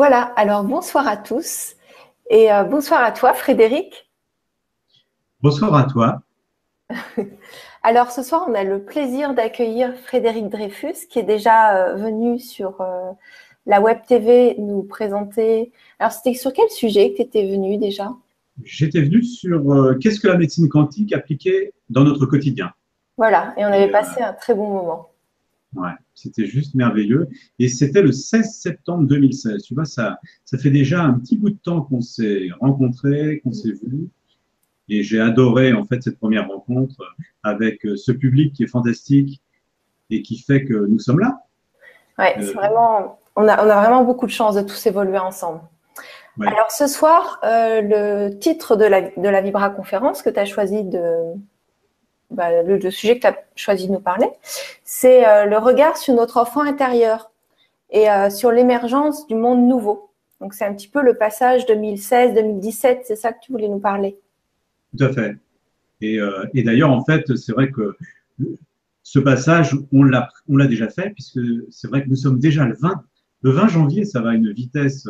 Voilà, alors bonsoir à tous et bonsoir à toi Frédéric. Bonsoir à toi. Alors ce soir, on a le plaisir d'accueillir Frédéric Dreyfus qui est déjà venu sur la Web TV nous présenter. Alors c'était sur quel sujet que tu étais venu déjà? J'étais venu sur qu'est-ce que la médecine quantique appliquée dans notre quotidien. Voilà, et on avait Et passé un très bon moment. ouais, c'était juste merveilleux. Et c'était le 16 septembre 2016. Tu vois, ça fait déjà un petit bout de temps qu'on s'est rencontrés, qu'on s'est vus. Et j'ai adoré en fait cette première rencontre avec ce public qui est fantastique et qui fait que nous sommes là. Ouais, c'est Euh, vraiment, on a vraiment beaucoup de chance de tous évoluer ensemble. ouais, Alors ce soir, le titre de la Vibra conférence que tu as choisi le sujet que tu as choisi de nous parler, c'est le regard sur notre enfant intérieur et sur l'émergence du monde nouveau. Donc, c'est un petit peu le passage 2016-2017, c'est ça que tu voulais nous parler. tout à fait. Et d'ailleurs, en fait, c'est vrai que ce passage, on l'a déjà fait, puisque c'est vrai que nous sommes déjà le 20 janvier, ça va à une vitesse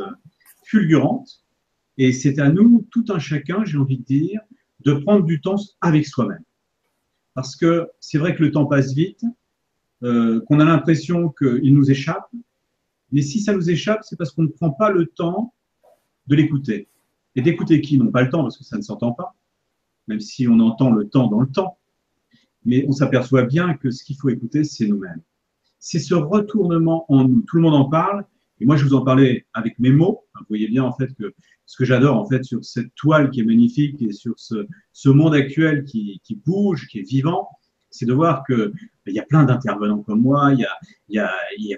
fulgurante. Et c'est à nous, tout un chacun, j'ai envie de dire, de prendre du temps avec soi-même. Parce que c'est vrai que le temps passe vite, qu'on a l'impression qu'il nous échappe. Mais si ça nous échappe, c'est parce qu'on ne prend pas le temps de l'écouter. Et d'écouter qui n'ont pas le temps, parce que ça ne s'entend pas, même si on entend le temps dans le temps. Mais on s'aperçoit bien que ce qu'il faut écouter, c'est nous-mêmes. C'est ce retournement en nous. Tout le monde en parle. Et moi, je vous en parlais avec mes mots. Vous voyez bien, en fait, que ce que j'adore, en fait, sur cette toile qui est magnifique et sur ce monde actuel qui bouge, qui est vivant, c'est de voir qu'il y a plein d'intervenants comme moi. Il y a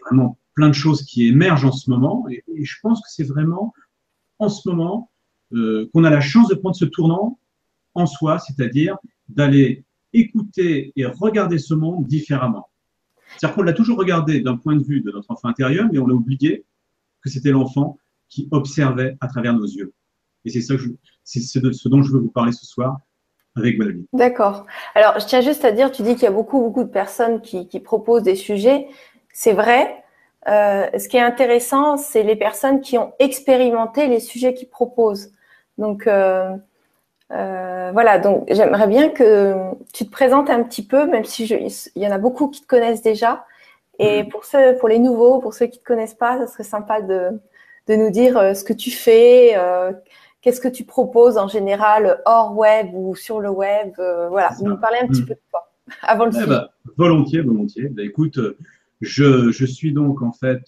vraiment plein de choses qui émergent en ce moment. Et je pense que c'est vraiment en ce moment qu'on a la chance de prendre ce tournant en soi, c'est-à-dire d'aller écouter et regarder ce monde différemment. C'est-à-dire qu'on l'a toujours regardé d'un point de vue de notre enfant intérieur, mais on a oublié que c'était l'enfant qui observait à travers nos yeux. Et c'est ça que c'est de ce dont je veux vous parler ce soir avec Valérie. D'accord. Alors, je tiens juste à dire, tu dis qu'il y a beaucoup de personnes qui proposent des sujets. C'est vrai. Ce qui est intéressant, c'est les personnes qui ont expérimenté les sujets qu'ils proposent. Donc, voilà, donc j'aimerais bien que tu te présentes un petit peu, même si il y en a beaucoup qui te connaissent déjà. Et Mmh. pour les nouveaux, pour ceux qui ne te connaissent pas, ça serait sympa de nous dire ce que tu fais, qu'est-ce que tu proposes en général hors web ou sur le web. Voilà, C'est nous ça. parler un petit Mmh. peu de toi avant le Eh sujet. ben, volontiers, volontiers. Ben, écoute, je suis donc en fait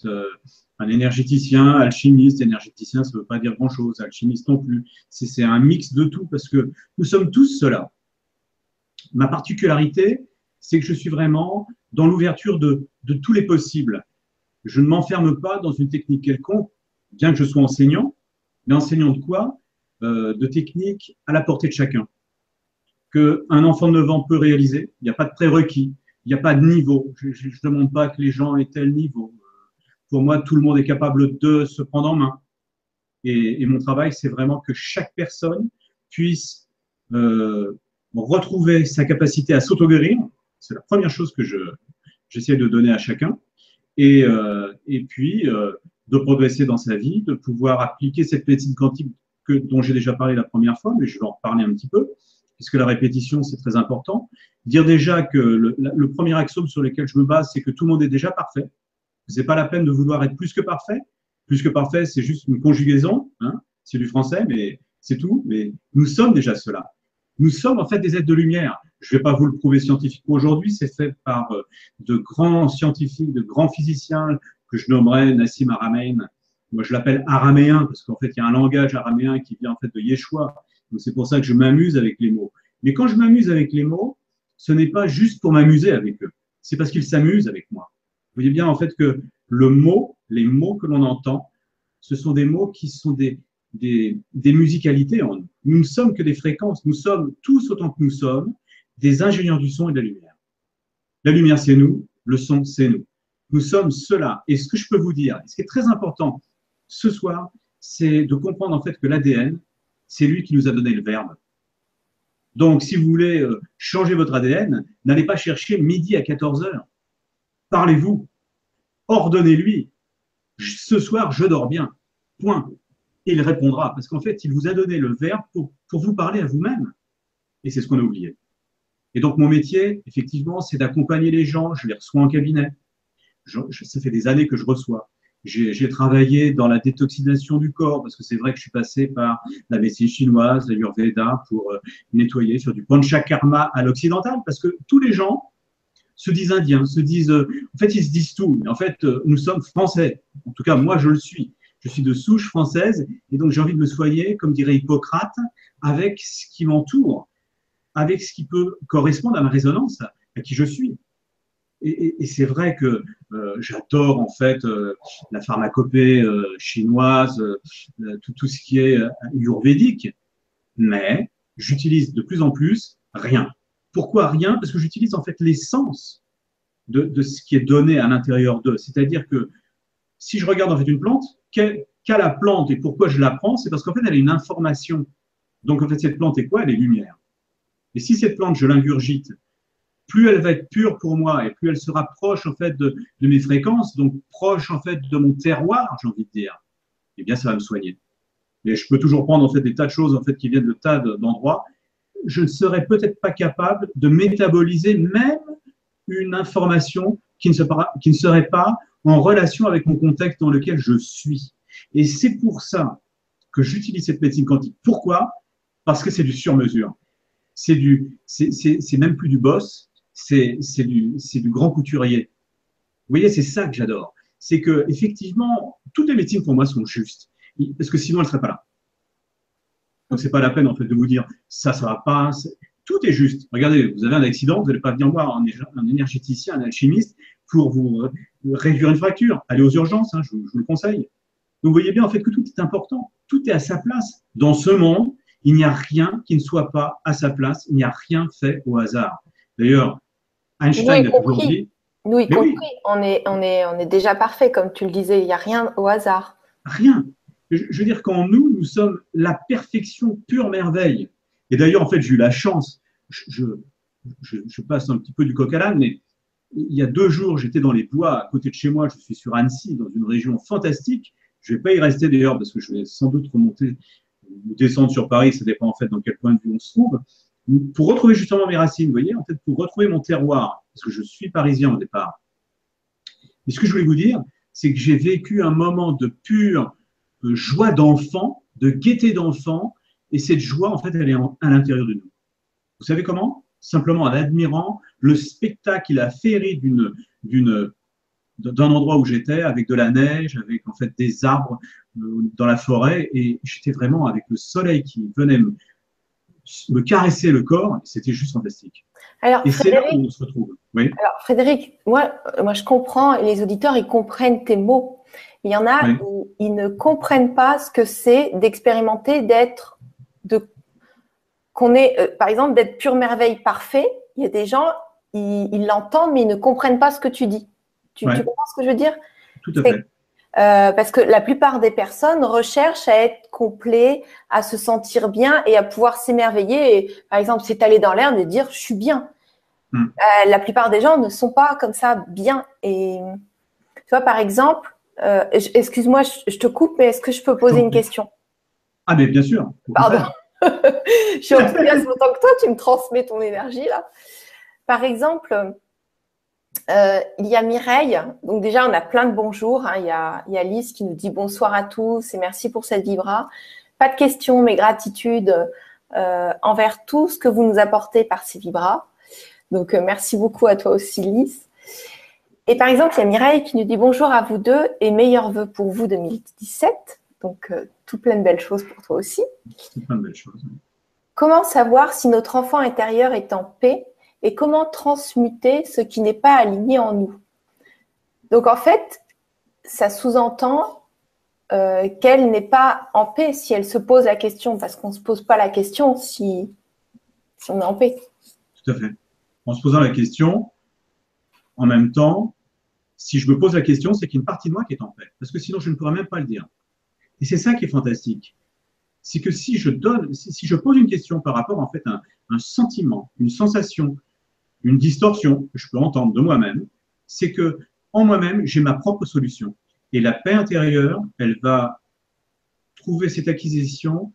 un énergéticien, alchimiste. Énergéticien, ça ne veut pas dire grand-chose. Alchimiste non plus. C'est un mix de tout parce que nous sommes tous cela. Ma particularité, c'est que je suis vraiment dans l'ouverture de tous les possibles. Je ne m'enferme pas dans une technique quelconque, bien que je sois enseignant, mais enseignant de quoi? De techniques à la portée de chacun, qu'un enfant de 9 ans peut réaliser. Il n'y a pas de prérequis, il n'y a pas de niveau. Je ne demande pas que les gens aient tel niveau. Pour moi, tout le monde est capable de se prendre en main. Et mon travail, c'est vraiment que chaque personne puisse retrouver sa capacité à s'auto-guérir. C'est la première chose que j'essaie de donner à chacun. Et puis, de progresser dans sa vie, de pouvoir appliquer cette médecine quantique dont j'ai déjà parlé la première fois, mais je vais en reparler un petit peu, puisque la répétition, c'est très important. Dire déjà que le premier axiome sur lequel je me base, c'est que tout le monde est déjà parfait. C'est pas la peine de vouloir être plus que parfait. Plus que parfait, c'est juste une conjugaison, hein, c'est du français, mais c'est tout. Mais nous sommes déjà cela. Nous sommes en fait des êtres de lumière. Je ne vais pas vous le prouver scientifiquement aujourd'hui, c'est fait par de grands scientifiques, de grands physiciens que je nommerai Nassim Haramein. Moi, je l'appelle araméen parce qu'en fait, il y a un langage araméen qui vient en fait de Yeshua. Donc, c'est pour ça que je m'amuse avec les mots. Mais quand je m'amuse avec les mots, ce n'est pas juste pour m'amuser avec eux. C'est parce qu'ils s'amusent avec moi. Vous voyez bien en fait que le mot, les mots que l'on entend, ce sont des mots qui sont des musicalités en nous. Nous ne sommes que des fréquences. Nous sommes tous autant que nous sommes des ingénieurs du son et de la lumière. La lumière, c'est nous. Le son, c'est nous. Nous sommes cela. Et ce que je peux vous dire, ce qui est très important ce soir, c'est de comprendre en fait que l'ADN, c'est lui qui nous a donné le verbe. Donc, si vous voulez changer votre ADN, n'allez pas chercher midi à 14 heures. Parlez-vous, ordonnez-lui. Ce soir, je dors bien. Point. Et il répondra, parce qu'en fait, il vous a donné le verbe pour vous parler à vous-même. Et c'est ce qu'on a oublié. Et donc, mon métier, effectivement, c'est d'accompagner les gens. Je les reçois en cabinet. Ça fait des années que je reçois. J'ai travaillé dans la détoxination du corps, parce que c'est vrai que je suis passé par la médecine chinoise, l'Ayurveda, pour nettoyer sur du panchakarma à l'occidental, parce que tous les gens se disent indiens, se disent, en fait, ils se disent tout. Mais en fait, nous sommes français. En tout cas, moi, je le suis. Je suis de souche française, et donc j'ai envie de me soigner, comme dirait Hippocrate, avec ce qui m'entoure, avec ce qui peut correspondre à ma résonance, à qui je suis. Et c'est vrai que j'adore en fait la pharmacopée chinoise, tout ce qui est ayurvédique, mais j'utilise de plus en plus rien. Pourquoi rien? Parce que j'utilise en fait l'essence de ce qui est donné à l'intérieur d'eux. C'est-à-dire que si je regarde en fait une plante, qu'a la plante et pourquoi je la prends, c'est parce qu'en fait elle a une information. Donc en fait cette plante est quoi? Elle est lumière. Et si cette plante je l'ingurgite, plus elle va être pure pour moi et plus elle sera proche en fait de mes fréquences, donc proche en fait de mon terroir, j'ai envie de dire, eh bien ça va me soigner. Mais je peux toujours prendre en fait des tas de choses en fait qui viennent de tas d'endroits. Je ne serais peut-être pas capable de métaboliser même une information qui ne serait pas en relation avec mon contexte dans lequel je suis. Et c'est pour ça que j'utilise cette médecine quantique. Pourquoi? Parce que c'est du sur-mesure. C'est même plus du boss, c'est du grand couturier. Vous voyez, c'est ça que j'adore. C'est que effectivement, toutes les médecines pour moi sont justes, parce que sinon elles ne seraient pas là. Donc c'est pas la peine en fait de vous dire ça va pas. Tout est juste. Regardez, vous avez un accident, vous n'allez pas venir voir un énergéticien, un alchimiste pour vous réduire une fracture. Allez aux urgences, hein, je vous le conseille. Donc vous voyez bien en fait que tout est important, tout est à sa place. Dans ce monde, il n'y a rien qui ne soit pas à sa place, il n'y a rien fait au hasard. D'ailleurs, Einstein a toujours dit. Nous y compris, oui, on est déjà parfait, comme tu le disais, il n'y a rien au hasard. Rien. Je veux dire qu'en nous sommes la perfection pure merveille. Et d'ailleurs, en fait, j'ai eu la chance, je passe un petit peu du coq à l'âne, mais il y a 2 jours, j'étais dans les bois à côté de chez moi, je suis sur Annecy, dans une région fantastique. Je ne vais pas y rester d'ailleurs, parce que je vais sans doute remonter ou descendre sur Paris, ça dépend en fait dans quel point de vue on se trouve, pour retrouver justement mes racines, vous voyez, en fait, pour retrouver mon terroir, parce que je suis parisien au départ. Mais ce que je voulais vous dire, c'est que j'ai vécu un moment de pure joie d'enfant, de gaieté d'enfant, et cette joie, en fait, elle est à l'intérieur de nous. Vous savez comment? Simplement en admirant le spectacle et la féerie d'un endroit où j'étais, avec de la neige, avec en fait des arbres dans la forêt, et j'étais vraiment avec le soleil qui venait me caresser le corps, c'était juste fantastique. Alors, et c'est là où on se retrouve. Oui. Alors, Frédéric, moi, je comprends, et les auditeurs, ils comprennent tes mots. Il y en a, oui, ils ne comprennent pas ce que c'est d'expérimenter, par exemple, d'être pure merveille parfait. Il y a des gens, ils l'entendent, mais ils ne comprennent pas ce que tu dis. Tu comprends ce que je veux dire? Tout à fait. Parce que la plupart des personnes recherchent à être complet, à se sentir bien et à pouvoir s'émerveiller. Et, par exemple, s'étaler dans l'air et dire « je suis bien ». La plupart des gens ne sont pas comme ça bien. Et tu vois, par exemple, excuse-moi, je te coupe, mais est-ce que je peux poser une question? Ah, mais bien sûr. Pardon. Je suis enthousiaste autant que toi, tu me transmets ton énergie là. Par exemple, il y a Mireille. Donc déjà, on a plein de bonjours. Hein. Il y a Lise qui nous dit bonsoir à tous et merci pour cette vibra. Pas de questions, mais gratitude envers tout ce que vous nous apportez par ces vibras. Donc, merci beaucoup à toi aussi, Lise. Et par exemple, il y a Mireille qui nous dit bonjour à vous deux et meilleurs vœux pour vous 2017. Donc, tout plein de belles choses pour toi aussi. Tout plein de belles choses. Oui. Comment savoir si notre enfant intérieur est en paix et comment transmuter ce qui n'est pas aligné en nous? Donc, en fait, ça sous-entend qu'elle n'est pas en paix si elle se pose la question, parce qu'on ne se pose pas la question si on est en paix. Tout à fait. En se posant la question, en même temps, si je me pose la question, c'est qu'il y a une partie de moi qui est en paix. Parce que sinon, je ne pourrais même pas le dire. Et c'est ça qui est fantastique. C'est que si je pose une question par rapport en fait à un sentiment, une sensation, une distorsion que je peux entendre de moi-même, c'est que en moi-même, j'ai ma propre solution. Et la paix intérieure, elle va trouver cette acquisition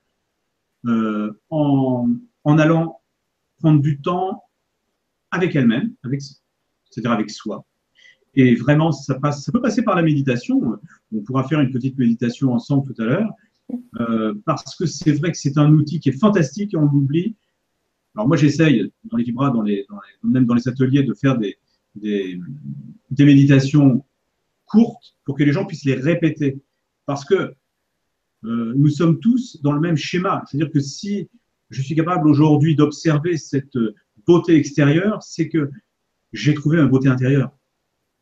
en allant prendre du temps avec elle-même, c'est-à-dire avec soi. Et vraiment, ça peut passer par la méditation. On pourra faire une petite méditation ensemble tout à l'heure, parce que c'est vrai que c'est un outil qui est fantastique et on l'oublie. Alors moi, j'essaye dans les Vibras, même dans les ateliers, de faire des méditations courtes pour que les gens puissent les répéter. Parce que nous sommes tous dans le même schéma. C'est-à-dire que si je suis capable aujourd'hui d'observer cette beauté extérieure, c'est que j'ai trouvé une beauté intérieure.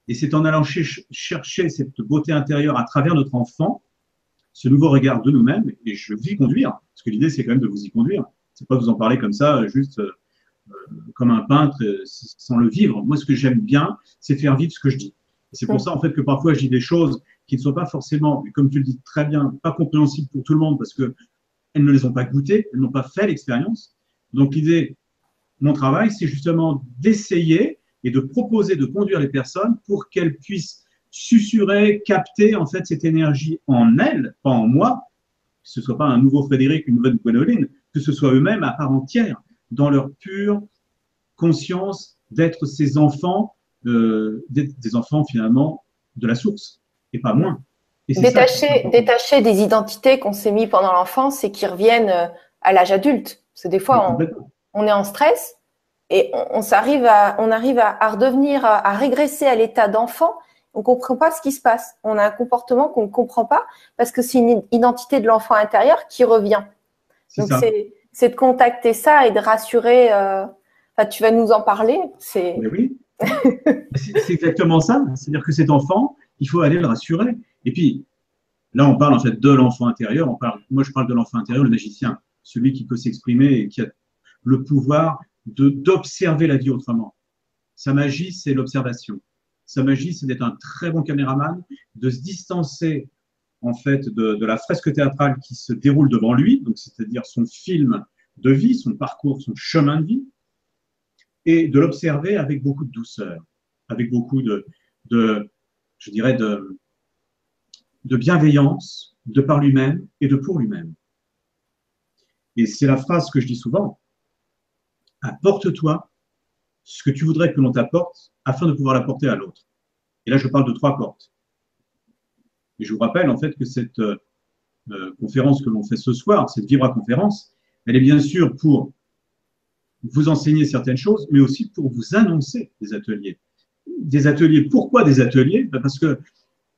Et c'est en allant chercher cette beauté intérieure à travers notre enfant, ce nouveau regard de nous-mêmes, et je vous y conduire, parce que l'idée, c'est quand même de vous y conduire. C'est pas de vous en parler comme ça, juste comme un peintre, sans le vivre. Moi, ce que j'aime bien, c'est faire vivre ce que je dis. Et c'est pour ça, en fait, que parfois, je dis des choses qui ne sont pas forcément, comme tu le dis très bien, pas compréhensibles pour tout le monde, parce qu'elles ne les ont pas goûtées, elles n'ont pas fait l'expérience. Donc, l'idée, mon travail, c'est justement d'essayer et de proposer de conduire les personnes pour qu'elles puissent susurrer, capter en fait cette énergie en elles, pas en moi, que ce soit pas un nouveau Frédéric, une nouvelle Gwénoline, que ce soit eux-mêmes à part entière, dans leur pure conscience d'être ces enfants, des enfants finalement de la source, et pas moins. Et détacher des identités qu'on s'est mis pendant l'enfance et qui reviennent à l'âge adulte. Parce que des fois, on est en stress et on arrive à redevenir, à régresser à l'état d'enfant. On ne comprend pas ce qui se passe. On a un comportement qu'on ne comprend pas parce que c'est une identité de l'enfant intérieur qui revient. Donc, c'est de contacter ça et de rassurer. Tu vas nous en parler. Mais oui, c'est exactement ça. C'est-à-dire que cet enfant, il faut aller le rassurer. Et puis, là, on parle en fait de l'enfant intérieur. Moi, je parle de l'enfant intérieur, le magicien, celui qui peut s'exprimer et qui a le pouvoir d'observer la vie autrement. Sa magie, c'est l'observation. Sa magie, c'est d'être un très bon caméraman, de se distancer en fait de la fresque théâtrale qui se déroule devant lui, donc c'est-à-dire son film de vie, son parcours, son chemin de vie, et de l'observer avec beaucoup de douceur, avec beaucoup je dirais, de bienveillance de par lui-même et de pour lui-même. Et c'est la phrase que je dis souvent, apporte-toi ce que tu voudrais que l'on t'apporte afin de pouvoir l'apporter à l'autre. Et là, je parle de 3 portes. Et je vous rappelle en fait que cette conférence que l'on fait ce soir, cette Vibra-conférence, elle est bien sûr pour vous enseigner certaines choses, mais aussi pour vous annoncer des ateliers. Des ateliers, pourquoi des ateliers? Parce que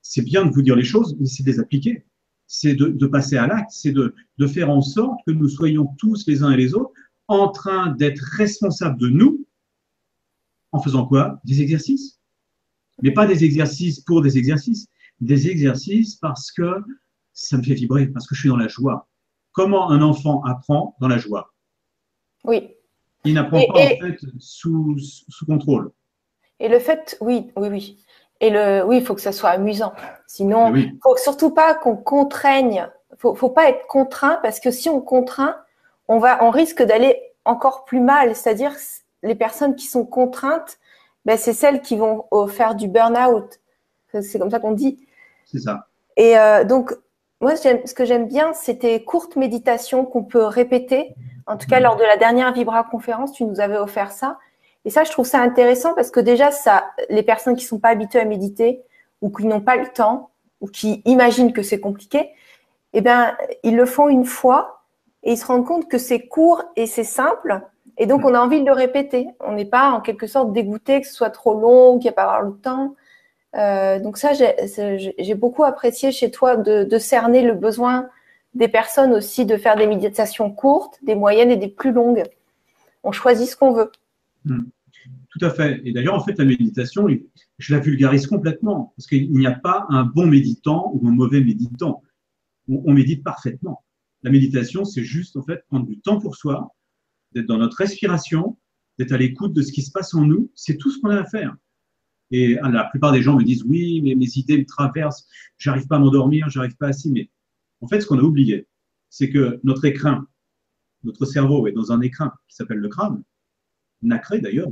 c'est bien de vous dire les choses, mais c'est de les appliquer. C'est de passer à l'acte, c'est de faire en sorte que nous soyons tous les uns et les autres en train d'être responsables de nous en faisant quoi? Des exercices. Mais pas des exercices pour des exercices parce que ça me fait vibrer, parce que je suis dans la joie. Comment un enfant apprend dans la joie? Oui. Il n'apprend pas en fait sous contrôle. Et le fait, oui. Et il faut que ça soit amusant. Sinon, faut surtout pas qu'on contraigne. Faut pas être contraint parce que si on contraint, on risque d'aller encore plus mal. C'est-à-dire, les personnes qui sont contraintes, c'est celles qui vont faire du burn-out. C'est comme ça qu'on dit. C'est ça. Et donc, moi, ce que j'aime bien, c'est tes courtes méditations qu'on peut répéter. En tout cas, lors de la dernière Vibra conférence, tu nous avais offert ça. Et ça, je trouve ça intéressant parce que déjà, les personnes qui sont pas habituées à méditer ou qui n'ont pas le temps ou qui imaginent que c'est compliqué, ils le font une fois et ils se rendent compte que c'est court et c'est simple. Et donc, on a envie de le répéter. On n'est pas en quelque sorte dégoûté que ce soit trop long ou qu'il n'y a pas avoir le temps. Donc ça, j'ai beaucoup apprécié chez toi de cerner le besoin des personnes aussi de faire des méditations courtes, des moyennes et des plus longues. On choisit ce qu'on veut. Tout à fait. Et d'ailleurs, en fait, la méditation, je la vulgarise complètement parce qu'il n'y a pas un bon méditant ou un mauvais méditant. On médite parfaitement. La méditation, c'est juste en fait prendre du temps pour soi, d'être dans notre respiration, d'être à l'écoute de ce qui se passe en nous. C'est tout ce qu'on a à faire. Et la plupart des gens me disent oui, mais mes idées me traversent, j'arrive pas à m'endormir, j'arrive pas à s'y. Mais en fait, ce qu'on a oublié, c'est que notre écrin, notre cerveau est dans un écrin qui s'appelle le crâne, nacré d'ailleurs,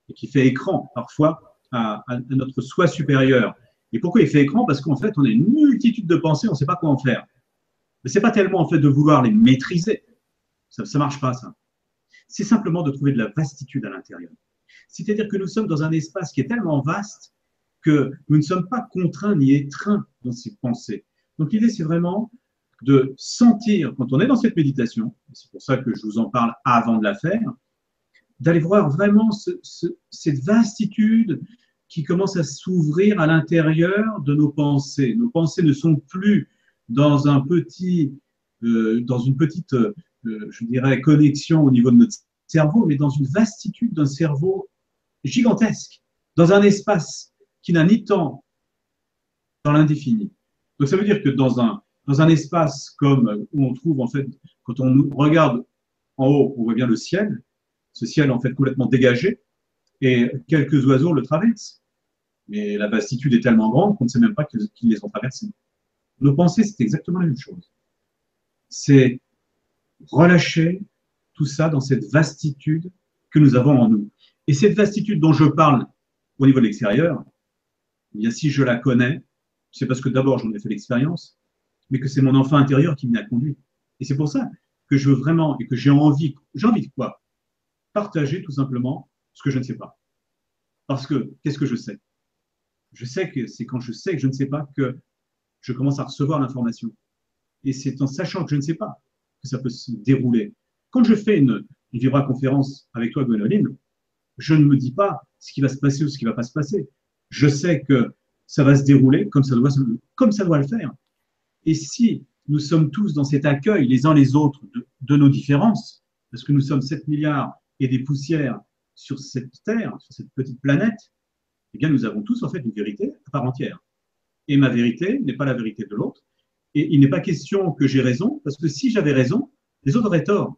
et qui fait écran parfois à notre soi supérieur. Et pourquoi il fait écran? Parce qu'en fait, on a une multitude de pensées, on ne sait pas quoi en faire. Mais ce n'est pas tellement en fait de vouloir les maîtriser. Ça ne marche pas, ça. C'est simplement de trouver de la vastitude à l'intérieur. C'est-à-dire que nous sommes dans un espace qui est tellement vaste que nous ne sommes pas contraints ni étreints dans ces pensées. Donc l'idée, c'est vraiment de sentir, quand on est dans cette méditation, c'est pour ça que je vous en parle avant de la faire, d'aller voir vraiment cette vastitude qui commence à s'ouvrir à l'intérieur de nos pensées. Nos pensées ne sont plus dans un petit, dans une petite, je dirais, connexion au niveau de notre cerveau, mais dans une vastitude d'un cerveau gigantesque, dans un espace qui n'a ni temps dans l'indéfini. Donc ça veut dire que dans un espace comme où on trouve en fait, quand on regarde en haut, on voit bien le ciel, ce ciel en fait complètement dégagé, et quelques oiseaux le traversent. Mais la vastitude est tellement grande qu'on ne sait même pas qu'ils les ont traversés. Nos pensées, c'est exactement la même chose. C'est relâcher tout ça dans cette vastitude que nous avons en nous. Et cette vastitude dont je parle au niveau de l'extérieur, eh bien, si je la connais, c'est parce que d'abord j'en ai fait l'expérience, mais que c'est mon enfant intérieur qui m'y a conduit. Et c'est pour ça que je veux vraiment, et que j'ai envie de quoi? Partager tout simplement ce que je ne sais pas. Parce que, qu'est-ce que je sais? Je sais que c'est quand je sais que je ne sais pas que je commence à recevoir l'information. Et c'est en sachant que je ne sais pas que ça peut se dérouler. Quand je fais une vibra-conférence avec toi, Gwénoline, je ne me dis pas ce qui va se passer ou ce qui ne va pas se passer. Je sais que ça va se dérouler comme ça doit le faire. Et si nous sommes tous dans cet accueil les uns les autres de nos différences, parce que nous sommes 7 milliards et des poussières sur cette Terre, sur cette petite planète, eh bien nous avons tous en fait une vérité à part entière. Et ma vérité n'est pas la vérité de l'autre. Et il n'est pas question que j'ai raison, parce que si j'avais raison, les autres auraient tort.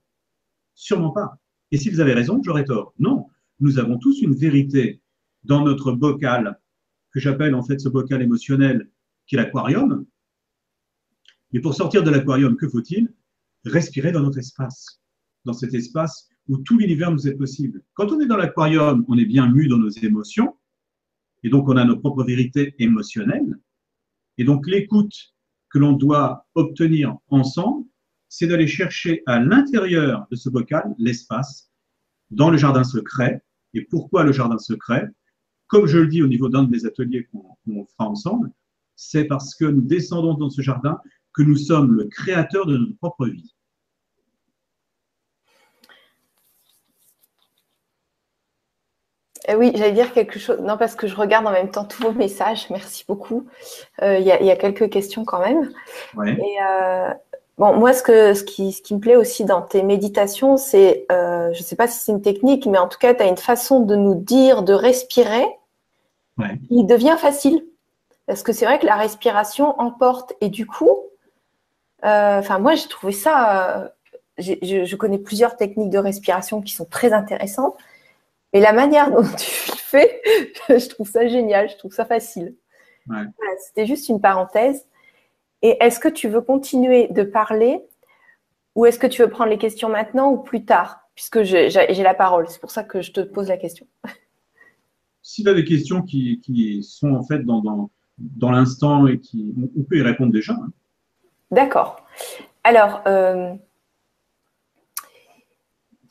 Sûrement pas. Et s'ils avaient raison, j'aurais tort. Non, nous avons tous une vérité dans notre bocal, que j'appelle en fait ce bocal émotionnel, qui est l'aquarium. Mais pour sortir de l'aquarium, que faut-il? Respirer dans notre espace, dans cet espace où tout l'univers nous est possible. Quand on est dans l'aquarium, on est bien mu dans nos émotions, et donc on a nos propres vérités émotionnelles. Et donc l'écoute que l'on doit obtenir ensemble, c'est d'aller chercher à l'intérieur de ce bocal l'espace, dans le jardin secret. Et pourquoi le jardin secret? Comme je le dis au niveau d'un des ateliers qu'on fera ensemble, c'est parce que nous descendons dans ce jardin que nous sommes le créateur de notre propre vie. Oui, j'allais dire quelque chose. Non, parce que je regarde en même temps tous vos messages. Merci beaucoup. Il y a quelques questions quand même. Ouais. Et bon, moi, ce qui me plaît aussi dans tes méditations, c'est, je ne sais pas si c'est une technique, mais en tout cas, tu as une façon de nous dire, de respirer, qui devient facile. Parce que c'est vrai que la respiration emporte. Et du coup, moi, j'ai trouvé ça. Je connais plusieurs techniques de respiration qui sont très intéressantes. Mais la manière dont tu le fais, je trouve ça génial, je trouve ça facile. Ouais. Voilà, c'était juste une parenthèse. Et est-ce que tu veux continuer de parler ou est-ce que tu veux prendre les questions maintenant ou plus tard? Puisque j'ai la parole, c'est pour ça que je te pose la question. S'il y a des questions qui sont en fait dans l'instant et on peut y répondre déjà. Hein. D'accord. Alors, il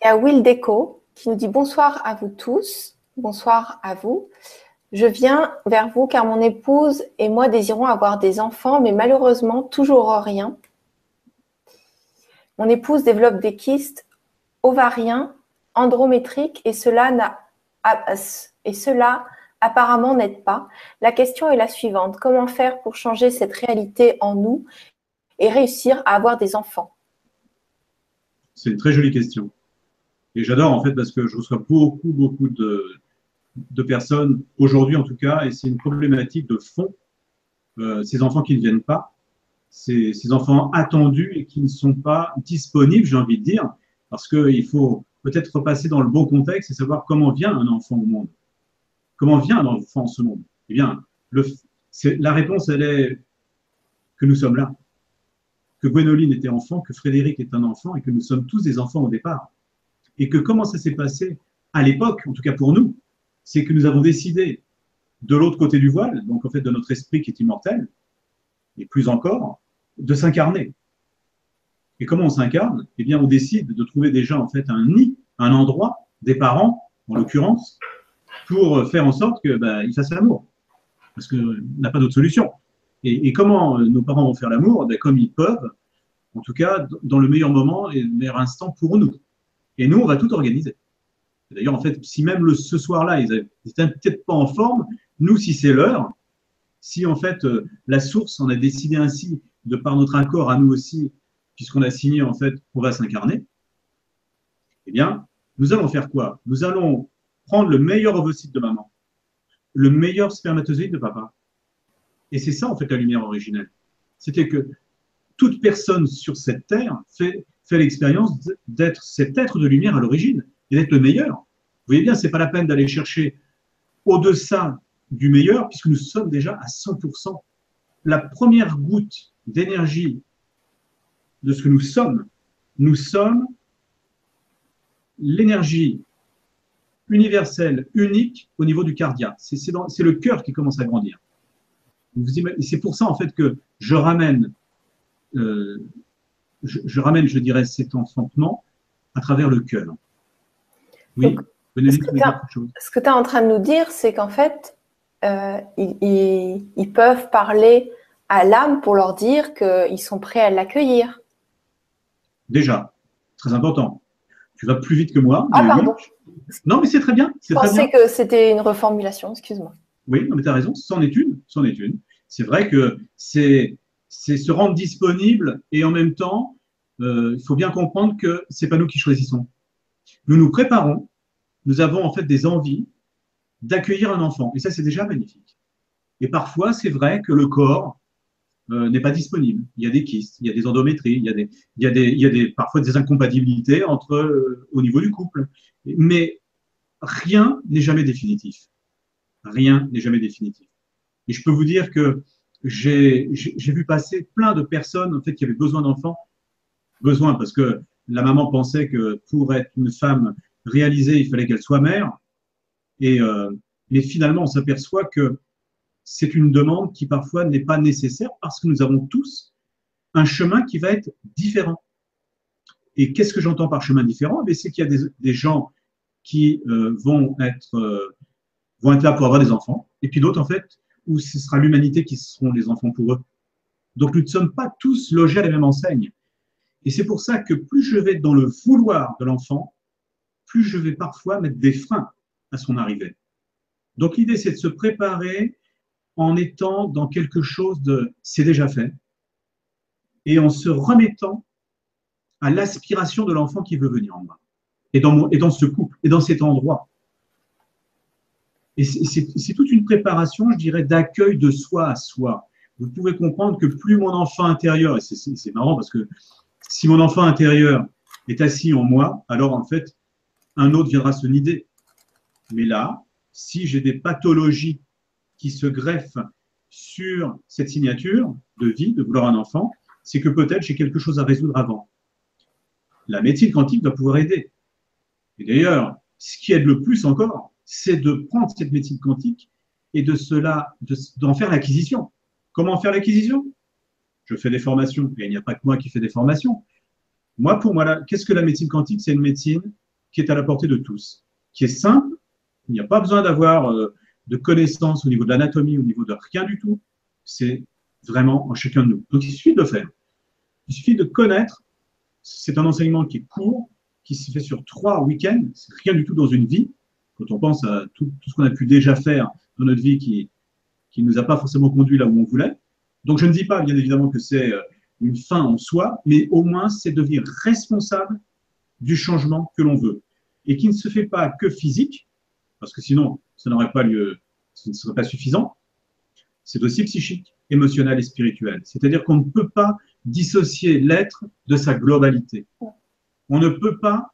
y a Will Deco qui nous dit bonsoir à vous tous. Bonsoir à vous. Je viens vers vous car mon épouse et moi désirons avoir des enfants, mais malheureusement, toujours rien. Mon épouse développe des kystes ovariens, endométriques et cela apparemment n'aide pas. La question est la suivante. Comment faire pour changer cette réalité en nous et réussir à avoir des enfants? C'est une très jolie question. Et j'adore en fait parce que je reçois beaucoup de personnes aujourd'hui en tout cas, et c'est une problématique de fond. Ces enfants qui ne viennent pas, ces enfants attendus et qui ne sont pas disponibles, j'ai envie de dire, parce qu'il faut peut-être repasser dans le bon contexte et savoir comment vient un enfant au monde. Comment vient un enfant en ce monde? Eh bien, la réponse, elle est que nous sommes là, que Gwénoline était enfant, que Frédéric est un enfant et que nous sommes tous des enfants au départ. Et que comment ça s'est passé à l'époque, en tout cas pour nous, c'est que nous avons décidé de l'autre côté du voile, donc en fait de notre esprit qui est immortel, et plus encore, de s'incarner. Et comment on s'incarne? Eh bien, on décide de trouver déjà en fait un nid, un endroit, des parents, en l'occurrence, pour faire en sorte qu'ils fassent l'amour. Parce qu'on n'a pas d'autre solution. Et comment nos parents vont faire l'amour? Comme ils peuvent, en tout cas, dans le meilleur moment et le meilleur instant pour nous. Et nous, on va tout organiser. D'ailleurs, en fait, si même ce soir-là, ils n'étaient peut-être pas en forme, nous, si c'est l'heure, si en fait la source en a décidé ainsi, de par notre accord à nous aussi, puisqu'on a signé en fait qu'on va s'incarner, eh bien, nous allons faire quoi? Nous allons prendre le meilleur ovocyte de maman, le meilleur spermatozoïde de papa. Et c'est ça en fait la lumière originelle. C'était que toute personne sur cette terre fait l'expérience d'être cet être de lumière à l'origine et d'être le meilleur. Vous voyez bien, c'est pas la peine d'aller chercher au-deçà du meilleur, puisque nous sommes déjà à 100%. La première goutte d'énergie de ce que nous sommes l'énergie universelle, unique au niveau du cardia. C'est le cœur qui commence à grandir. C'est pour ça, en fait, que je ramène, je dirais, cet enfantement à travers le cœur. Oui, donc, ce que tu es en train de nous dire, c'est qu'en fait, ils peuvent parler à l'âme pour leur dire qu'ils sont prêts à l'accueillir. Déjà, très important. Tu vas plus vite que moi. Ah, pardon. Oui. Non, mais c'est très bien. Je pensais que c'était une reformulation, excuse-moi. Oui, mais tu as raison, c'en est une. C'est vrai que c'est se rendre disponible et en même temps, il faut bien comprendre que ce n'est pas nous qui choisissons. Nous nous préparons, nous avons en fait des envies d'accueillir un enfant. Et ça, c'est déjà magnifique. Et parfois, c'est vrai que le corps n'est pas disponible. Il y a des kystes, il y a des endométries, il y a parfois des incompatibilités au niveau du couple. Mais rien n'est jamais définitif. Rien n'est jamais définitif. Et je peux vous dire que j'ai vu passer plein de personnes en fait, qui avaient besoin d'enfants. Besoin parce que la maman pensait que pour être une femme réalisée, il fallait qu'elle soit mère. Mais finalement, on s'aperçoit que c'est une demande qui parfois n'est pas nécessaire parce que nous avons tous un chemin qui va être différent. Et qu'est-ce que j'entends par chemin différent? C'est qu'il y a des gens qui vont être là pour avoir des enfants, et puis d'autres, en fait, où ce sera l'humanité qui seront les enfants pour eux. Donc, nous ne sommes pas tous logés à la même enseigne. Et c'est pour ça que plus je vais dans le vouloir de l'enfant, plus je vais parfois mettre des freins à son arrivée. Donc, l'idée, c'est de se préparer en étant dans quelque chose de « c'est déjà fait » et en se remettant à l'aspiration de l'enfant qui veut venir en moi, et dans ce couple, et dans cet endroit. Et c'est toute une préparation, je dirais, d'accueil de soi à soi. Vous pouvez comprendre que plus mon enfant intérieur, et c'est marrant parce que si mon enfant intérieur est assis en moi, alors en fait, un autre viendra se nider. Mais là, si j'ai des pathologies qui se greffent sur cette signature de vie, de vouloir un enfant, c'est que peut-être j'ai quelque chose à résoudre avant. La médecine quantique doit pouvoir aider. Et d'ailleurs, ce qui aide le plus encore, c'est de prendre cette médecine quantique et d'en faire l'acquisition. Comment faire l'acquisition? Je fais des formations, et il n'y a pas que moi qui fais des formations. Pour moi, qu'est-ce que la médecine quantique? C'est une médecine qui est à la portée de tous, qui est simple. Il n'y a pas besoin d'avoir de connaissances au niveau de l'anatomie, au niveau de rien du tout. C'est vraiment en chacun de nous. Donc, il suffit de le faire. Il suffit de connaître. C'est un enseignement qui est court, qui se fait sur 3 week-ends. C'est rien du tout dans une vie. Quand on pense à tout ce qu'on a pu déjà faire dans notre vie qui ne nous a pas forcément conduit là où on voulait. Donc, je ne dis pas, bien évidemment, que c'est une fin en soi, mais au moins, c'est devenir responsable du changement que l'on veut. Et qui ne se fait pas que physique, parce que sinon, ça n'aurait pas lieu, ce ne serait pas suffisant. C'est aussi psychique, émotionnel et spirituel. C'est-à-dire qu'on ne peut pas dissocier l'être de sa globalité. On ne peut pas,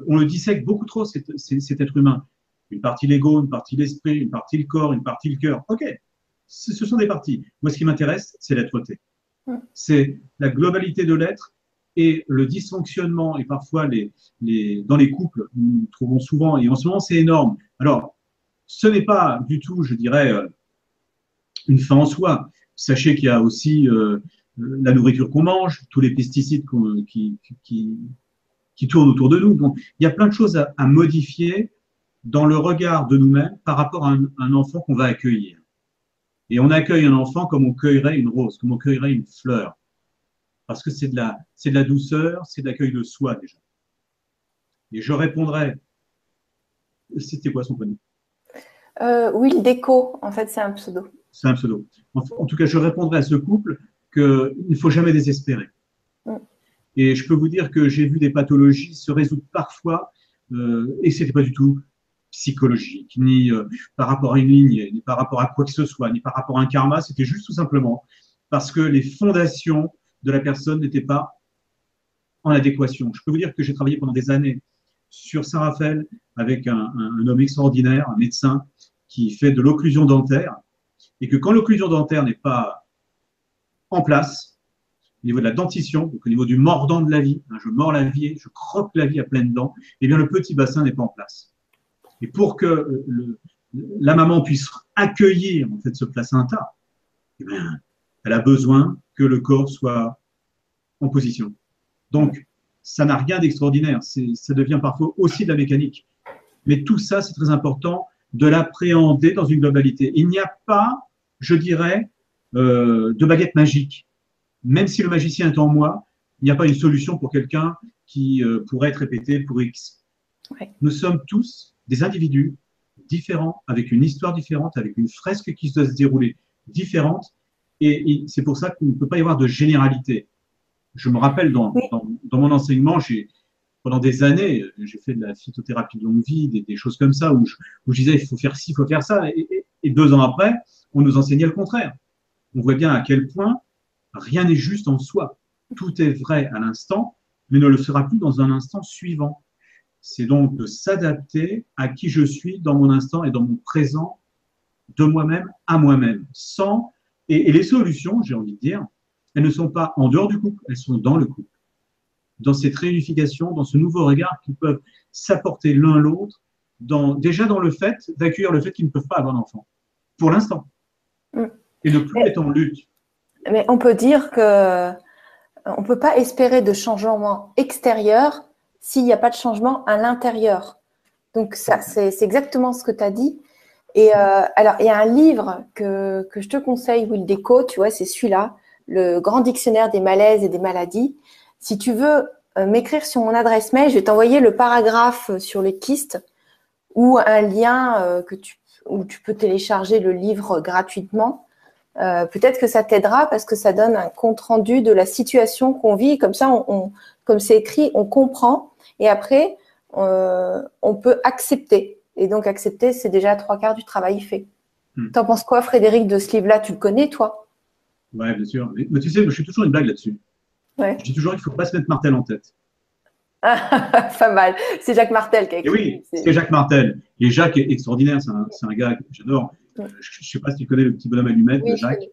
on le dissèque beaucoup trop, cet être humain. Une partie l'ego, une partie l'esprit, une partie le corps, une partie le cœur. Ok, ce sont des parties. Moi, ce qui m'intéresse, c'est l'être-té. C'est la globalité de l'être et le dysfonctionnement. Et parfois, dans les couples, nous trouvons souvent, et en ce moment, c'est énorme. Alors, ce n'est pas du tout, je dirais, une fin en soi. Sachez qu'il y a aussi la nourriture qu'on mange, tous les pesticides qui tournent autour de nous. Donc, il y a plein de choses à modifier dans le regard de nous-mêmes par rapport à un enfant qu'on va accueillir. Et on accueille un enfant comme on cueillerait une rose, comme on cueillerait une fleur. Parce que c'est de la douceur, c'est de l'accueil de soi déjà. Et je répondrais, c'était quoi son prénom? Will Deco, en fait, c'est un pseudo. C'est un pseudo. En tout cas, je répondrais à ce couple qu'il ne faut jamais désespérer. Mm. Et je peux vous dire que j'ai vu des pathologies se résoudre parfois, et ce n'était pas du tout psychologique, ni par rapport à une ligne, ni par rapport à quoi que ce soit, ni par rapport à un karma, c'était juste tout simplement parce que les fondations de la personne n'étaient pas en adéquation. Je peux vous dire que j'ai travaillé pendant des années sur Saint-Raphaël avec un homme extraordinaire, un médecin qui fait de l'occlusion dentaire, et que quand l'occlusion dentaire n'est pas en place, au niveau de la dentition, donc au niveau du mordant de la vie, je mords la vie, je croque la vie à pleines dents, eh bien le petit bassin n'est pas en place. Et pour que la maman puisse accueillir en fait ce placenta, eh bien, elle a besoin que le corps soit en position. Donc, ça n'a rien d'extraordinaire. Ça devient parfois aussi de la mécanique. Mais tout ça, c'est très important de l'appréhender dans une globalité. Il n'y a pas, je dirais, de baguette magique. Même si le magicien est en moi, il n'y a pas une solution pour quelqu'un qui pourrait être répété pour X. Ouais. Nous sommes tous des individus différents, avec une histoire différente, avec une fresque qui doit se dérouler différente. Et c'est pour ça qu'il ne peut pas y avoir de généralité. Je me rappelle dans mon enseignement, pendant des années, j'ai fait de la phytothérapie de longue vie, des choses comme ça, où je disais il faut faire ci, il faut faire ça. Et 2 ans après, on nous enseignait le contraire. On voit bien à quel point rien n'est juste en soi. Tout est vrai à l'instant, mais ne le sera plus dans un instant suivant. C'est donc de s'adapter à qui je suis dans mon instant et dans mon présent, de moi-même à moi-même. Et les solutions, j'ai envie de dire, elles ne sont pas en dehors du couple, elles sont dans le couple. Dans cette réunification, dans ce nouveau regard qu'ils peuvent s'apporter l'un l'autre, déjà dans le fait d'accueillir le fait qu'ils ne peuvent pas avoir d'enfant, pour l'instant. Et ne plus être en lutte. Mais on peut dire que on ne peut pas espérer de changement extérieur s'il n'y a pas de changement à l'intérieur. Donc, ça, c'est exactement ce que tu as dit. Et alors, il y a un livre que je te conseille, Will Deco, tu vois, c'est celui-là, Le Grand Dictionnaire des malaises et des maladies. Si tu veux m'écrire sur mon adresse mail, je vais t'envoyer le paragraphe sur les kystes ou un lien où tu peux télécharger le livre gratuitement. Peut-être que ça t'aidera parce que ça donne un compte-rendu de la situation qu'on vit. Comme ça, comme c'est écrit, on comprend et après, on peut accepter. Et donc, accepter, c'est déjà 3/4 du travail fait. T'en penses quoi, Frédéric, de ce livre-là? Tu le connais, toi? Ouais, bien sûr. Mais tu sais, je fais toujours une blague là-dessus. Ouais. Je dis toujours qu'il ne faut pas se mettre Martel en tête. Pas mal. C'est Jacques Martel qui a écrit. Et oui, c'est Jacques Martel. Et Jacques est extraordinaire. C'est un gars que j'adore. Je ne sais pas si tu connais le petit bonhomme allumette de Jacques.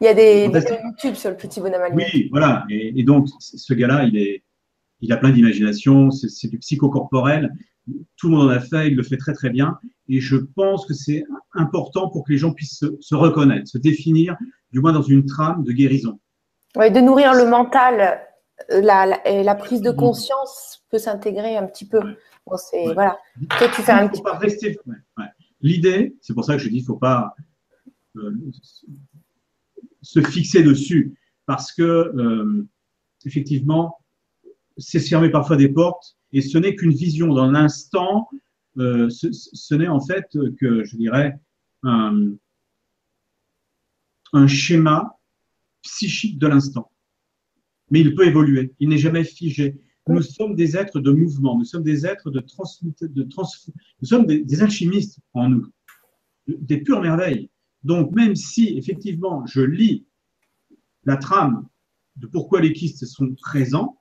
Il y a des vidéos YouTube sur le petit bonhomme allumette. Oui, voilà. Et donc, ce gars-là, il a plein d'imagination. C'est du psychocorporel. Tout le monde en a fait. Il le fait très, très bien. Et je pense que c'est important pour que les gens puissent se reconnaître, se définir, du moins dans une trame de guérison. Oui, de nourrir le mental. La prise de conscience peut s'intégrer un petit peu. Bon, voilà. Toi, tu fais un petit peu. Rester. L'idée, c'est pour ça que je dis, il ne faut pas se fixer dessus, parce que effectivement, c'est se fermer parfois des portes, et ce n'est qu'une vision dans l'instant. Ce n'est en fait que, je dirais, un schéma psychique de l'instant. Mais il peut évoluer, il n'est jamais figé. Nous sommes des êtres de mouvement, nous sommes des êtres nous sommes des alchimistes en nous, des pures merveilles. Donc, même si, effectivement, je lis la trame de pourquoi les kystes sont présents,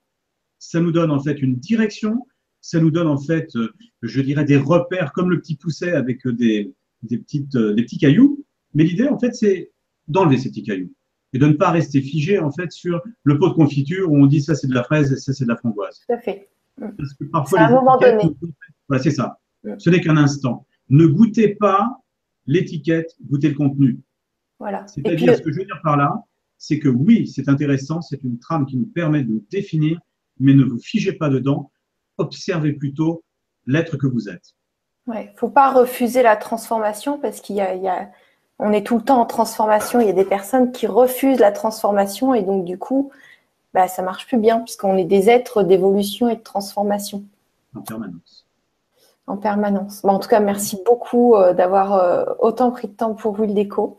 ça nous donne en fait une direction, ça nous donne en fait, je dirais, des repères comme le petit pousset avec des petits cailloux. Mais l'idée, en fait, c'est d'enlever ces petits cailloux et de ne pas rester figé en fait sur le pot de confiture où on dit ça c'est de la fraise et ça c'est de la framboise. Tout à fait. Parce que parfois, à un moment donné. Voilà, c'est ça. Ce n'est qu'un instant. Ne goûtez pas l'étiquette, goûtez le contenu. Voilà. C'est-à-dire, ce que je veux dire par là, c'est que oui, c'est intéressant, c'est une trame qui nous permet de nous définir, mais ne vous figez pas dedans, observez plutôt l'être que vous êtes. Ouais, faut pas refuser la transformation parce on est tout le temps en transformation. Il y a des personnes qui refusent la transformation et donc du coup, bah, ça marche plus bien puisqu'on est des êtres d'évolution et de transformation. En permanence. En permanence. Bon, en tout cas, merci beaucoup d'avoir autant pris de temps pour Will Déco.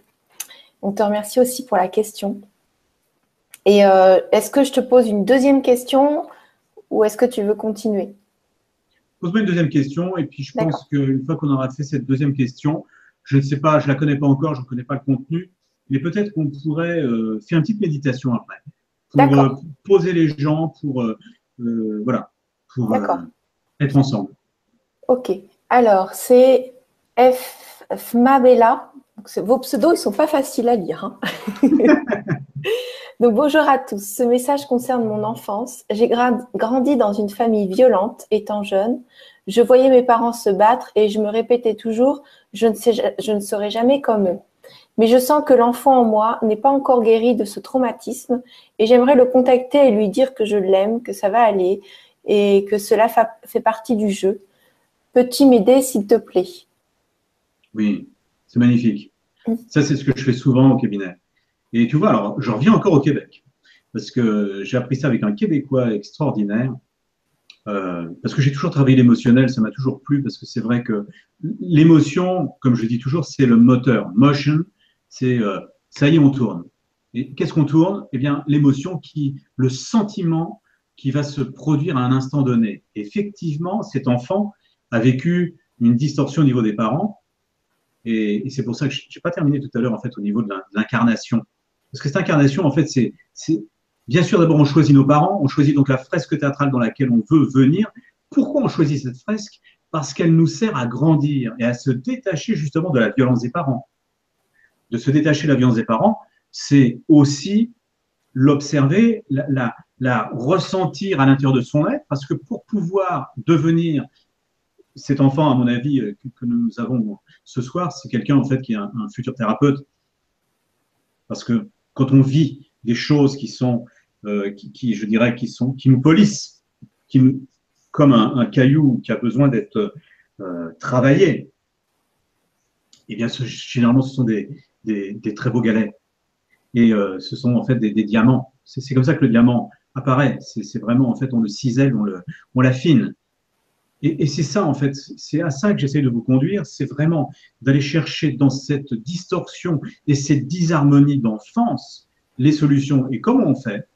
On te remercie aussi pour la question. Et est-ce que je te pose une deuxième question ou est-ce que tu veux continuer? Pose-moi une deuxième question et puis je pense qu'une fois qu'on aura fait cette deuxième question, je ne sais pas, je ne la connais pas encore, je ne connais pas le contenu, mais peut-être qu'on pourrait faire une petite méditation après pour poser les gens, voilà, pour être ensemble. Ok. Alors, c'est Fmabella. Vos pseudos, ils ne sont pas faciles à lire. Hein. Donc, bonjour à tous. Ce message concerne mon enfance. J'ai grandi dans une famille violente étant jeune. Je voyais mes parents se battre et je me répétais toujours, je ne serai jamais comme eux. Mais je sens que l'enfant en moi n'est pas encore guéri de ce traumatisme et j'aimerais le contacter et lui dire que je l'aime, que ça va aller et que cela fait partie du jeu. Peux-tu m'aider, s'il te plaît? Oui, c'est magnifique. Ça, c'est ce que je fais souvent au cabinet. Et tu vois, alors, je reviens encore au Québec, parce que j'ai appris ça avec un Québécois extraordinaire, parce que j'ai toujours travaillé l'émotionnel, ça m'a toujours plu, parce que c'est vrai que l'émotion, comme je dis toujours, c'est le moteur. Motion, c'est ça y est, on tourne. Et qu'est-ce qu'on tourne? Eh bien, l'émotion le sentiment qui va se produire à un instant donné. Effectivement, cet enfant a vécu une distorsion au niveau des parents, et c'est pour ça que je n'ai pas terminé tout à l'heure, en fait, au niveau de l'incarnation. Parce que cette incarnation, en fait, c'est bien sûr, d'abord, on choisit nos parents, on choisit donc la fresque théâtrale dans laquelle on veut venir. Pourquoi on choisit cette fresque? Parce qu'elle nous sert à grandir et à se détacher justement de la violence des parents. De se détacher de la violence des parents, c'est aussi l'observer, la ressentir à l'intérieur de son être, parce que pour pouvoir devenir cet enfant, à mon avis, que nous avons ce soir, c'est quelqu'un en fait qui est un futur thérapeute. Parce que quand on vit des choses qui sont, je dirais, qui nous polissent, comme un caillou qui a besoin d'être travaillé, eh bien, généralement, ce sont des très beaux galets. Et ce sont en fait des diamants. C'est comme ça que le diamant apparaît. C'est vraiment, en fait, on le cisèle, on l'affine. Et c'est ça, en fait, c'est à ça que j'essaie de vous conduire, c'est vraiment d'aller chercher dans cette distorsion et cette disharmonie d'enfance les solutions. Et comment on fait?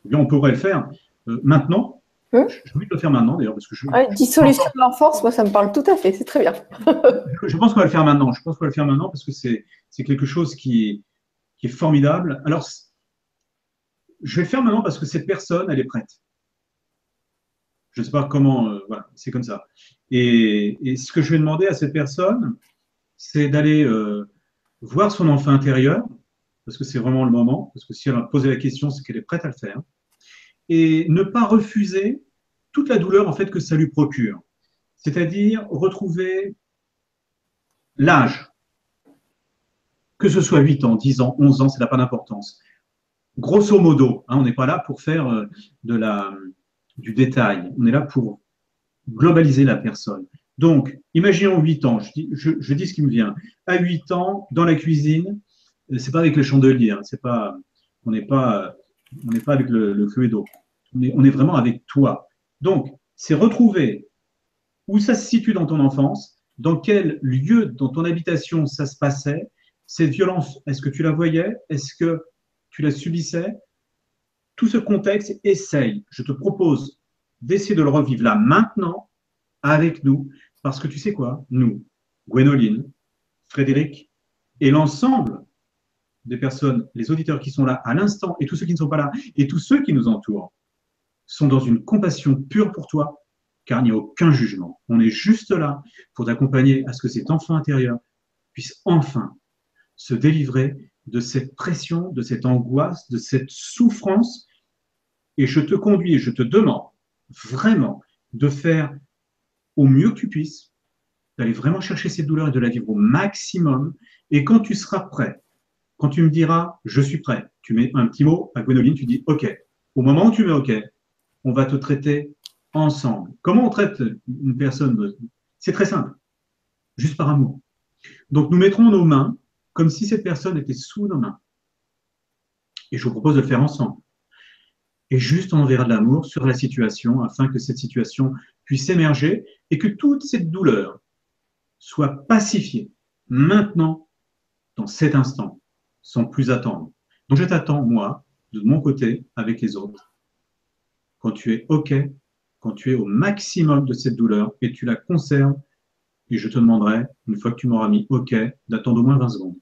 Eh bien, on pourrait le faire maintenant. J'ai envie de le faire maintenant, d'ailleurs, parce que dissolution de l'enfance, moi, ça me parle tout à fait, c'est très bien. Je pense qu'on va le faire maintenant. Je pense qu'on va le faire maintenant parce que c'est quelque chose qui est formidable. Alors, je vais le faire maintenant parce que cette personne, elle est prête. Je ne sais pas comment, voilà, c'est comme ça. Et ce que je vais demander à cette personne, c'est d'aller voir son enfant intérieur, parce que c'est vraiment le moment, parce que si elle a posé la question, c'est qu'elle est prête à le faire, et ne pas refuser toute la douleur en fait que ça lui procure. C'est-à-dire retrouver l'âge, que ce soit 8 ans, 10 ans, 11 ans, ça n'a pas d'importance. Grosso modo, hein, on n'est pas là pour faire du détail, on est là pour globaliser la personne. Donc, imaginons 8 ans, je dis ce qui me vient. À 8 ans, dans la cuisine, c'est pas avec le chandelier, hein, on n'est pas avec le Cluedo. On est vraiment avec toi. Donc, c'est retrouver où ça se situe dans ton enfance, dans quel lieu, dans ton habitation, ça se passait. Cette violence, est-ce que tu la voyais? Est-ce que tu la subissais? Tout ce contexte, essaye. Je te propose d'essayer de le revivre là, maintenant, avec nous, parce que tu sais quoi? Nous, Gwénoline, Frédéric et l'ensemble des personnes, les auditeurs qui sont là à l'instant et tous ceux qui ne sont pas là et tous ceux qui nous entourent sont dans une compassion pure pour toi, car il n'y a aucun jugement. On est juste là pour t'accompagner à ce que cet enfant intérieur puisse enfin se délivrer de cette pression, de cette angoisse, de cette souffrance. Et je te conduis et je te demande vraiment de faire au mieux que tu puisses, d'aller vraiment chercher cette douleur et de la vivre au maximum. Et quand tu seras prêt, Quand tu me diras, je suis prêt, tu mets un petit mot à Gwénoline, tu dis, OK. Au moment où tu mets OK, on va te traiter ensemble. Comment on traite une personne? C'est très simple, juste par amour. Donc, nous mettrons nos mains comme si cette personne était sous nos mains. Et je vous propose de le faire ensemble. Et juste on enverra de l'amour sur la situation afin que cette situation puisse émerger et que toute cette douleur soit pacifiée maintenant, dans cet instant, sans plus attendre. Donc, je t'attends, moi, de mon côté, avec les autres, quand tu es OK, quand tu es au maximum de cette douleur et tu la conserves, et je te demanderai, une fois que tu m'auras mis OK, d'attendre au moins 20 secondes.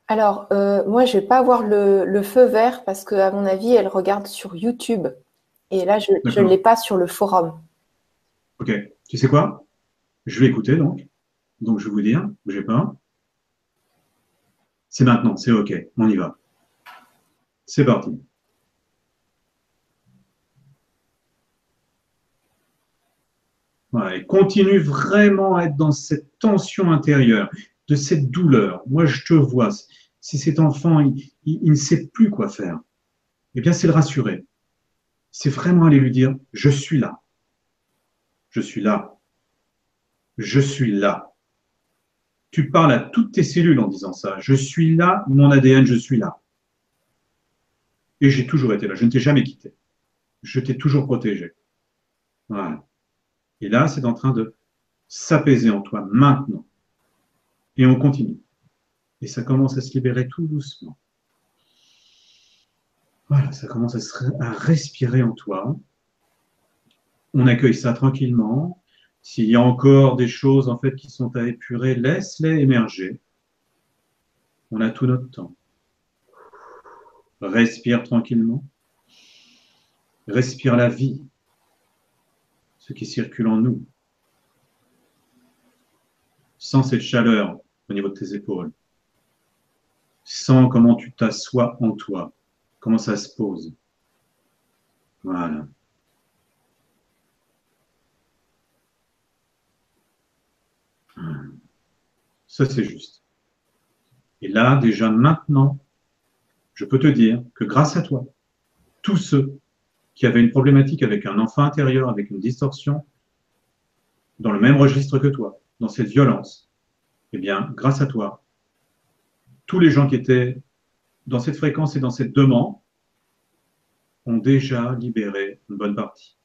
Alors, moi, je vais pas avoir le feu vert parce que, à mon avis, elle regarde sur YouTube. Et là, je ne l'ai D'accord. pas sur le forum. OK. Tu sais quoi? Je vais écouter donc. Donc, je vais vous dire, bougez pas. C'est maintenant, c'est OK. On y va. C'est parti. Voilà, et continue vraiment à être dans cette tension intérieure, de cette douleur. Moi, je te vois. Si cet enfant, il ne sait plus quoi faire, eh bien, c'est le rassurer. C'est vraiment aller lui dire, je suis là. Je suis là. Je suis là. Tu parles à toutes tes cellules en disant ça. Je suis là, mon ADN, je suis là. Et j'ai toujours été là. Je ne t'ai jamais quitté. Je t'ai toujours protégé. Voilà. Et là, c'est en train de s'apaiser en toi maintenant. Et on continue. Et ça commence à se libérer tout doucement. Voilà, ça commence à respirer en toi. On accueille ça tranquillement. S'il y a encore des choses en fait qui sont à épurer, laisse-les émerger. On a tout notre temps. Respire tranquillement. Respire la vie, ce qui circule en nous. Sens cette chaleur au niveau de tes épaules. Sens comment tu t'assois en toi, comment ça se pose. Voilà. Ça, c'est juste. Et là, déjà maintenant, je peux te dire que grâce à toi, tous ceux qui avaient une problématique avec un enfant intérieur, avec une distorsion, dans le même registre que toi, dans cette violence, eh bien, grâce à toi, tous les gens qui étaient dans cette fréquence et dans cette demande ont déjà libéré une bonne partie.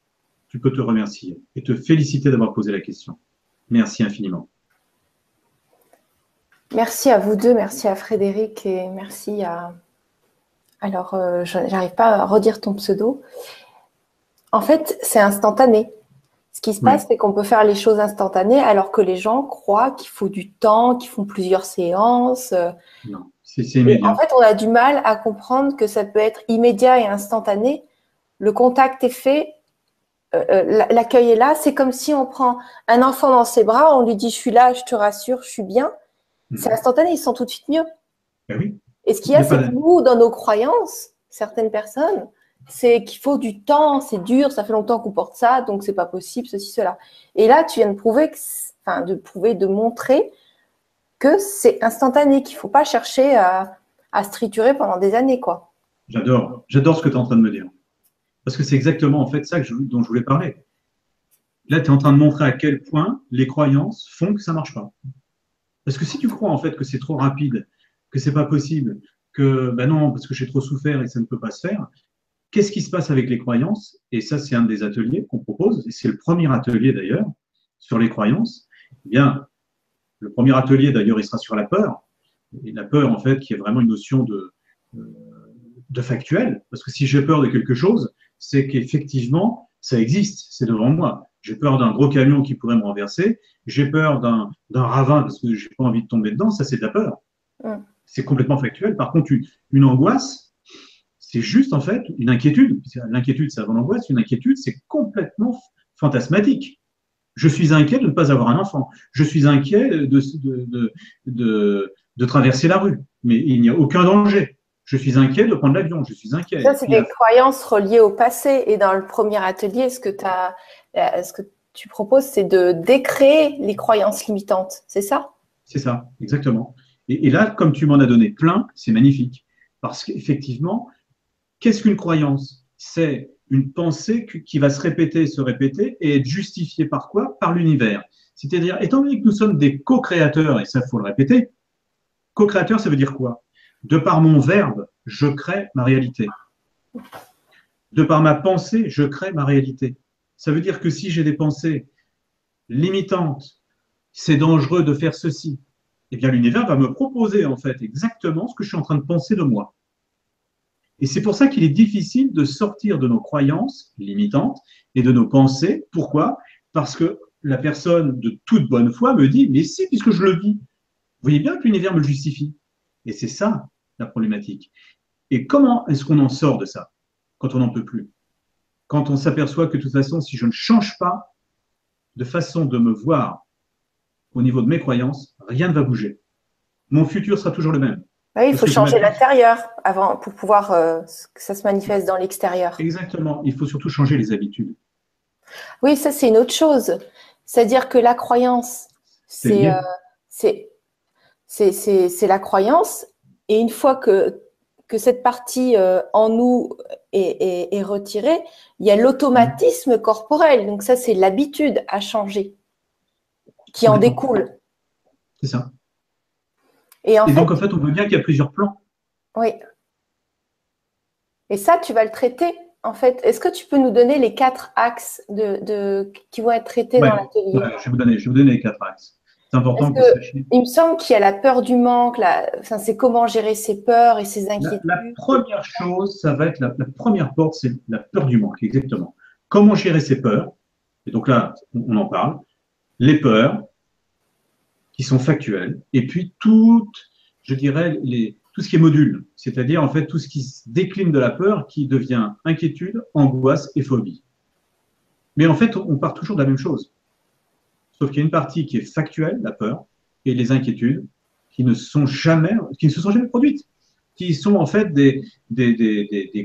Tu peux te remercier et te féliciter d'avoir posé la question. Merci infiniment. Merci à vous deux, merci à Frédéric et merci à… Alors, j'arrive pas à redire ton pseudo. En fait, c'est instantané. Ce qui se Oui. passe, c'est qu'on peut faire les choses instantanées alors que les gens croient qu'il faut du temps, qu'ils font plusieurs séances. Non, c'est Et immédiat. en fait, on a du mal à comprendre que ça peut être immédiat et instantané. Le contact est fait, l'accueil est là. C'est comme si on prend un enfant dans ses bras, on lui dit « je suis là, je te rassure, je suis bien ». C'est instantané, ils sont tout de suite mieux. Ben oui. Et ce qu'il y a, c'est que nous, dans nos croyances, certaines personnes, c'est qu'il faut du temps, c'est dur, ça fait longtemps qu'on porte ça, donc c'est pas possible, ceci, cela. Et là, tu viens de prouver, de montrer que c'est instantané, qu'il ne faut pas chercher à se triturer pendant des années, quoi. J'adore ce que tu es en train de me dire. Parce que c'est exactement en fait ça dont je voulais parler. Là, tu es en train de montrer à quel point les croyances font que ça ne marche pas. Parce que si tu crois en fait que c'est trop rapide, que c'est pas possible, que ben non, parce que j'ai trop souffert et ça ne peut pas se faire, qu'est-ce qui se passe avec les croyances? Et ça, c'est un des ateliers qu'on propose, et c'est le premier atelier d'ailleurs sur les croyances. Eh bien, le premier atelier d'ailleurs, il sera sur la peur. Et la peur, en fait, qui est vraiment une notion de factuel. Parce que si j'ai peur de quelque chose, c'est qu'effectivement, ça existe, c'est devant moi. J'ai peur d'un gros camion qui pourrait me renverser. J'ai peur d'un ravin parce que j'ai pas envie de tomber dedans. Ça, c'est de la peur. C'est complètement factuel. Par contre, une angoisse, c'est juste en fait une inquiétude. L'inquiétude, c'est avant l'angoisse. Une inquiétude, c'est complètement fantasmatique. Je suis inquiet de ne pas avoir un enfant. Je suis inquiet de traverser la rue. Mais il n'y a aucun danger. Je suis inquiet de prendre l'avion. Je suis inquiet. Ça, c'est des croyances reliées au passé. Et dans le premier atelier, ce que tu proposes, c'est de décréer les croyances limitantes. C'est ça? C'est ça, exactement. Et là, comme tu m'en as donné plein, c'est magnifique. Parce qu'effectivement, qu'est-ce qu'une croyance? C'est une pensée qui va se répéter et être justifiée par quoi? Par l'univers. C'est-à-dire, étant donné que nous sommes des co-créateurs, et ça, il faut le répéter, co-créateur, ça veut dire quoi? De par mon verbe, je crée ma réalité. De par ma pensée, je crée ma réalité. Ça veut dire que si j'ai des pensées limitantes, c'est dangereux de faire ceci, eh bien l'univers va me proposer en fait exactement ce que je suis en train de penser de moi. Et c'est pour ça qu'il est difficile de sortir de nos croyances limitantes et de nos pensées. Pourquoi? Parce que la personne de toute bonne foi me dit, mais si, puisque je le vis, vous voyez bien que l'univers me le justifie. Et c'est ça la problématique. Et comment est-ce qu'on en sort de ça quand on n'en peut plus? Quand on s'aperçoit que de toute façon, si je ne change pas de façon de me voir au niveau de mes croyances, rien ne va bouger. Mon futur sera toujours le même. Oui, il faut changer l'intérieur avant pour pouvoir que ça se manifeste dans l'extérieur. Exactement. Il faut surtout changer les habitudes. Oui, ça c'est une autre chose. C'est-à-dire que la croyance, c'est la croyance. Et une fois que cette partie en nous est retirée, il y a l'automatisme corporel. Donc ça, c'est l'habitude à changer qui en découle. C'est ça. Et donc, en fait, on voit bien qu'il y a plusieurs plans. Oui. Et ça, tu vas le traiter, en fait. Est-ce que tu peux nous donner les 4 axes qui vont être traités dans l'atelier? Je vais vous donner les 4 axes. C'est important que vous sachiez. Il me semble qu'il y a la peur du manque, c'est comment gérer ses peurs et ses inquiétudes. La première chose, ça va être la première porte, c'est la peur du manque, exactement. Comment gérer ses peurs? Et donc là, on en parle. Les peurs qui sont factuelles, et puis je dirais, tout ce qui est module, c'est-à-dire en fait tout ce qui se décline de la peur qui devient inquiétude, angoisse et phobie. Mais en fait, on part toujours de la même chose. Sauf qu'il y a une partie qui est factuelle, la peur, et les inquiétudes qui ne se sont jamais produites, qui sont en fait des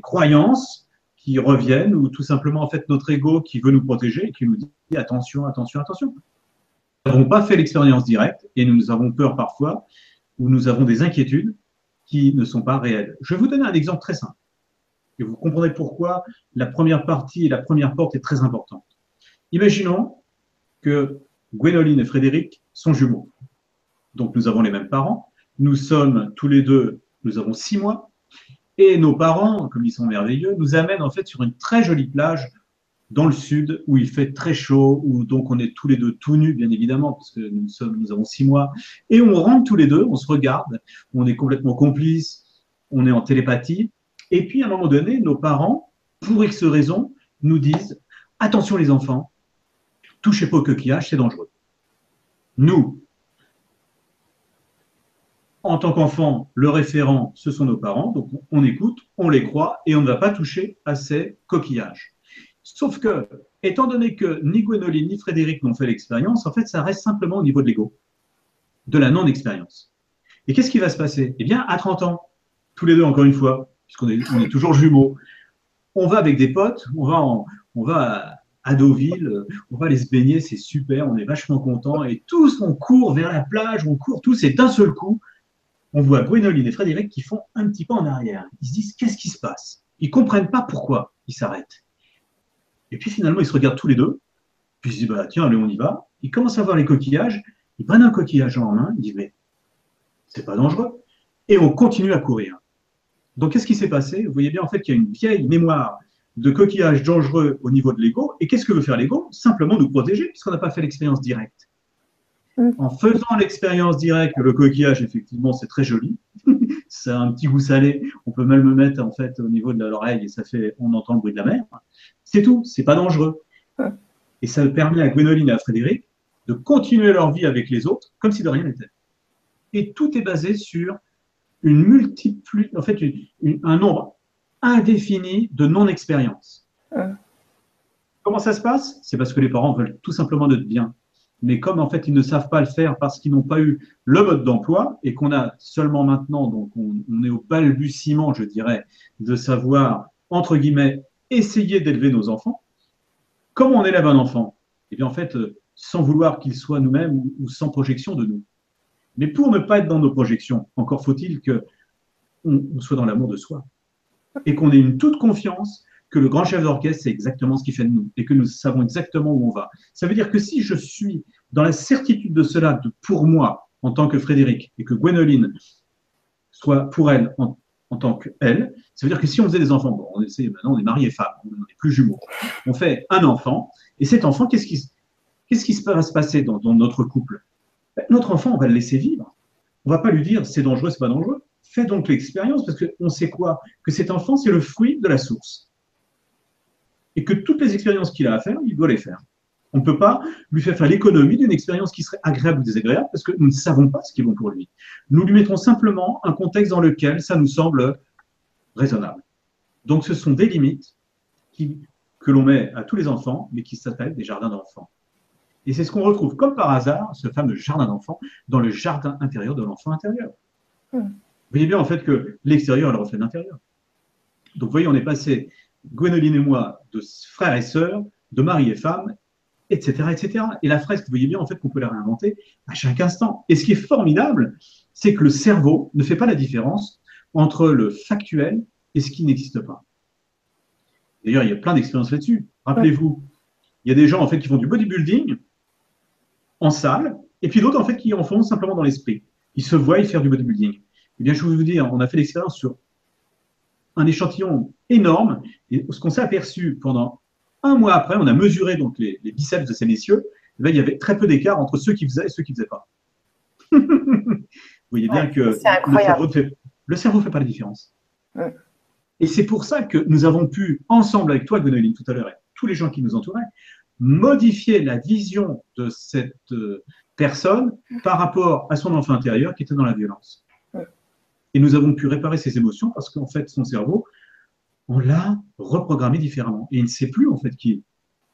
croyances qui reviennent, ou tout simplement en fait notre ego qui veut nous protéger et qui nous dit attention, attention, attention. Nous n'avons pas fait l'expérience directe et nous avons peur parfois, ou nous avons des inquiétudes qui ne sont pas réelles. Je vais vous donner un exemple très simple. Et vous comprendrez pourquoi la première partie et la première porte est très importante. Imaginons que Gwénoline et Frédéric sont jumeaux. Donc nous avons les mêmes parents. Nous sommes tous les deux, nous avons 6 mois. Et nos parents, comme ils sont merveilleux, nous amènent en fait sur une très jolie plage dans le sud où il fait très chaud, où donc on est tous les deux tout nus, bien évidemment, parce que nous avons 6 mois. Et on rentre tous les deux, on se regarde, on est complètement complices, on est en télépathie. Et puis à un moment donné, nos parents, pour X raisons, nous disent attention les enfants, touchez pas au coquillage, c'est dangereux. Nous, en tant qu'enfants, le référent, ce sont nos parents, donc on écoute, on les croit et on ne va pas toucher à ces coquillages. Sauf que, étant donné que ni Gwénoline ni Frédéric n'ont fait l'expérience, en fait, ça reste simplement au niveau de l'ego, de la non-expérience. Et qu'est-ce qui va se passer? Eh bien, à 30 ans, tous les deux, encore une fois, puisqu'on est toujours jumeaux, on va avec des potes, on va à Deauville, on va aller se baigner, c'est super, on est vachement contents, et tous on court vers la plage, on court tous, et d'un seul coup, on voit Gwénoline et Frédéric qui font un petit pas en arrière. Ils se disent, qu'est-ce qui se passe? Ils ne comprennent pas pourquoi ils s'arrêtent. Et puis finalement, ils se regardent tous les deux, puis ils se disent, bah, tiens, allez, on y va. Ils commencent à voir les coquillages, ils prennent un coquillage en main, ils disent, mais c'est pas dangereux. Et on continue à courir. Donc, qu'est-ce qui s'est passé? Vous voyez bien en fait qu'il y a une vieille mémoire de coquillages dangereux au niveau de l'ego. Et qu'est-ce que veut faire l'ego? Simplement nous protéger, puisqu'on n'a pas fait l'expérience directe. En faisant l'expérience directe, le coquillage, effectivement, c'est très joli. Ça a un petit goût salé. On peut même le mettre en fait au niveau de l'oreille et on entend le bruit de la mer. C'est tout. C'est pas dangereux. Et ça permet à Gwénoline et à Frédéric de continuer leur vie avec les autres comme si de rien n'était. Et tout est basé sur un nombre indéfini de non-expérience. Comment ça se passe? C'est parce que les parents veulent tout simplement notre bien. Mais comme en fait ils ne savent pas le faire parce qu'ils n'ont pas eu le mode d'emploi et qu'on a seulement maintenant, donc on est au balbutiement, je dirais, de savoir, entre guillemets, essayer d'élever nos enfants. Comment on élève un enfant? Eh bien en fait, sans vouloir qu'il soit nous-mêmes ou sans projection de nous. Mais pour ne pas être dans nos projections, encore faut-il qu'on soit dans l'amour de soi et qu'on ait une toute confiance que le grand chef d'orchestre sait exactement ce qu'il fait de nous et que nous savons exactement où on va. Ça veut dire que si je suis dans la certitude de cela, pour moi, en tant que Frédéric, et que Gwénoline soit pour elle en tant qu'elle, ça veut dire que si on faisait des enfants, bon, maintenant on est mariés femmes, on n'est plus jumeaux, on fait un enfant, et cet enfant, qu'est-ce qui va se passer dans notre couple? Notre enfant, on va le laisser vivre. On ne va pas lui dire c'est dangereux, c'est pas dangereux. Fais donc l'expérience, parce qu'on sait quoi? Que cet enfant, c'est le fruit de la source. Et que toutes les expériences qu'il a à faire, il doit les faire. On ne peut pas lui faire l'économie d'une expérience qui serait agréable ou désagréable, parce que nous ne savons pas ce qui est bon pour lui. Nous lui mettrons simplement un contexte dans lequel ça nous semble raisonnable. Donc ce sont des limites que l'on met à tous les enfants, mais qui s'appellent des jardins d'enfants. Et c'est ce qu'on retrouve, comme par hasard, ce fameux jardin d'enfant, dans le jardin intérieur de l'enfant intérieur. Vous voyez bien en fait que l'extérieur est le reflet de l'intérieur. Donc vous voyez, on est passé, Gwénoline et moi, de frères et sœurs, de mari et femme, etc., etc. Et la fresque, vous voyez bien en fait qu'on peut la réinventer à chaque instant. Et ce qui est formidable, c'est que le cerveau ne fait pas la différence entre le factuel et ce qui n'existe pas. D'ailleurs, il y a plein d'expériences là-dessus. Rappelez-vous, il y a des gens en fait qui font du bodybuilding en salle, et puis d'autres en fait qui en font simplement dans l'esprit. Ils se voient faire du bodybuilding. Eh bien, je vais vous dire, on a fait l'expérience sur un échantillon énorme, et ce qu'on s'est aperçu pendant un mois après, on a mesuré donc les biceps de ces messieurs, et bien, il y avait très peu d'écart entre ceux qui faisaient et ceux qui ne faisaient pas. Vous voyez bien que le cerveau ne fait pas la différence. Et c'est pour ça que nous avons pu, ensemble avec toi, Gwénoline, tout à l'heure, et tous les gens qui nous entouraient, modifier la vision de cette personne par rapport à son enfant intérieur qui était dans la violence. Et nous avons pu réparer ses émotions parce qu'en fait, son cerveau, on l'a reprogrammé différemment. Et il ne sait plus en fait qui est.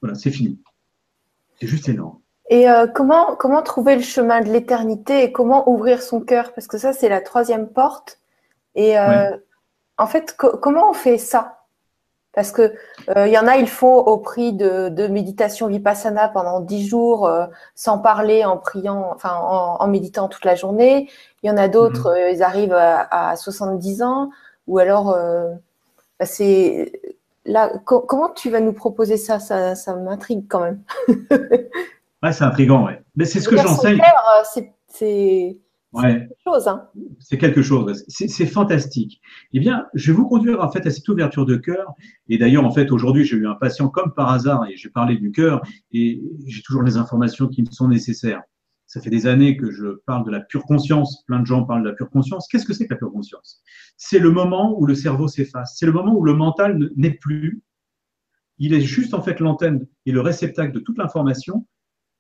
Voilà, c'est fini. C'est juste énorme. Et comment trouver le chemin de l'éternité et comment ouvrir son cœur? Parce que ça, c'est la troisième porte. Et en fait, comment on fait ça? Parce que y en a, ils font au prix de méditation vipassana pendant 10 jours, sans parler, en priant, enfin en méditant toute la journée. Il y en a d'autres, ils arrivent à 70 ans, ou alors c'est là. Comment tu vas nous proposer ça? Ça m'intrigue quand même. Ouais, c'est intriguant, ouais. Mais c'est ce que j'enseigne. C'est quelque chose, hein. C'est quelque chose, c'est fantastique. Eh bien, je vais vous conduire en fait à cette ouverture de cœur. Et d'ailleurs, en fait, aujourd'hui, j'ai eu un patient comme par hasard et j'ai parlé du cœur et j'ai toujours les informations qui me sont nécessaires. Ça fait des années que je parle de la pure conscience. Plein de gens parlent de la pure conscience. Qu'est-ce que c'est que la pure conscience? C'est le moment où le cerveau s'efface. C'est le moment où le mental n'est plus. Il est juste en fait l'antenne et le réceptacle de toute l'information,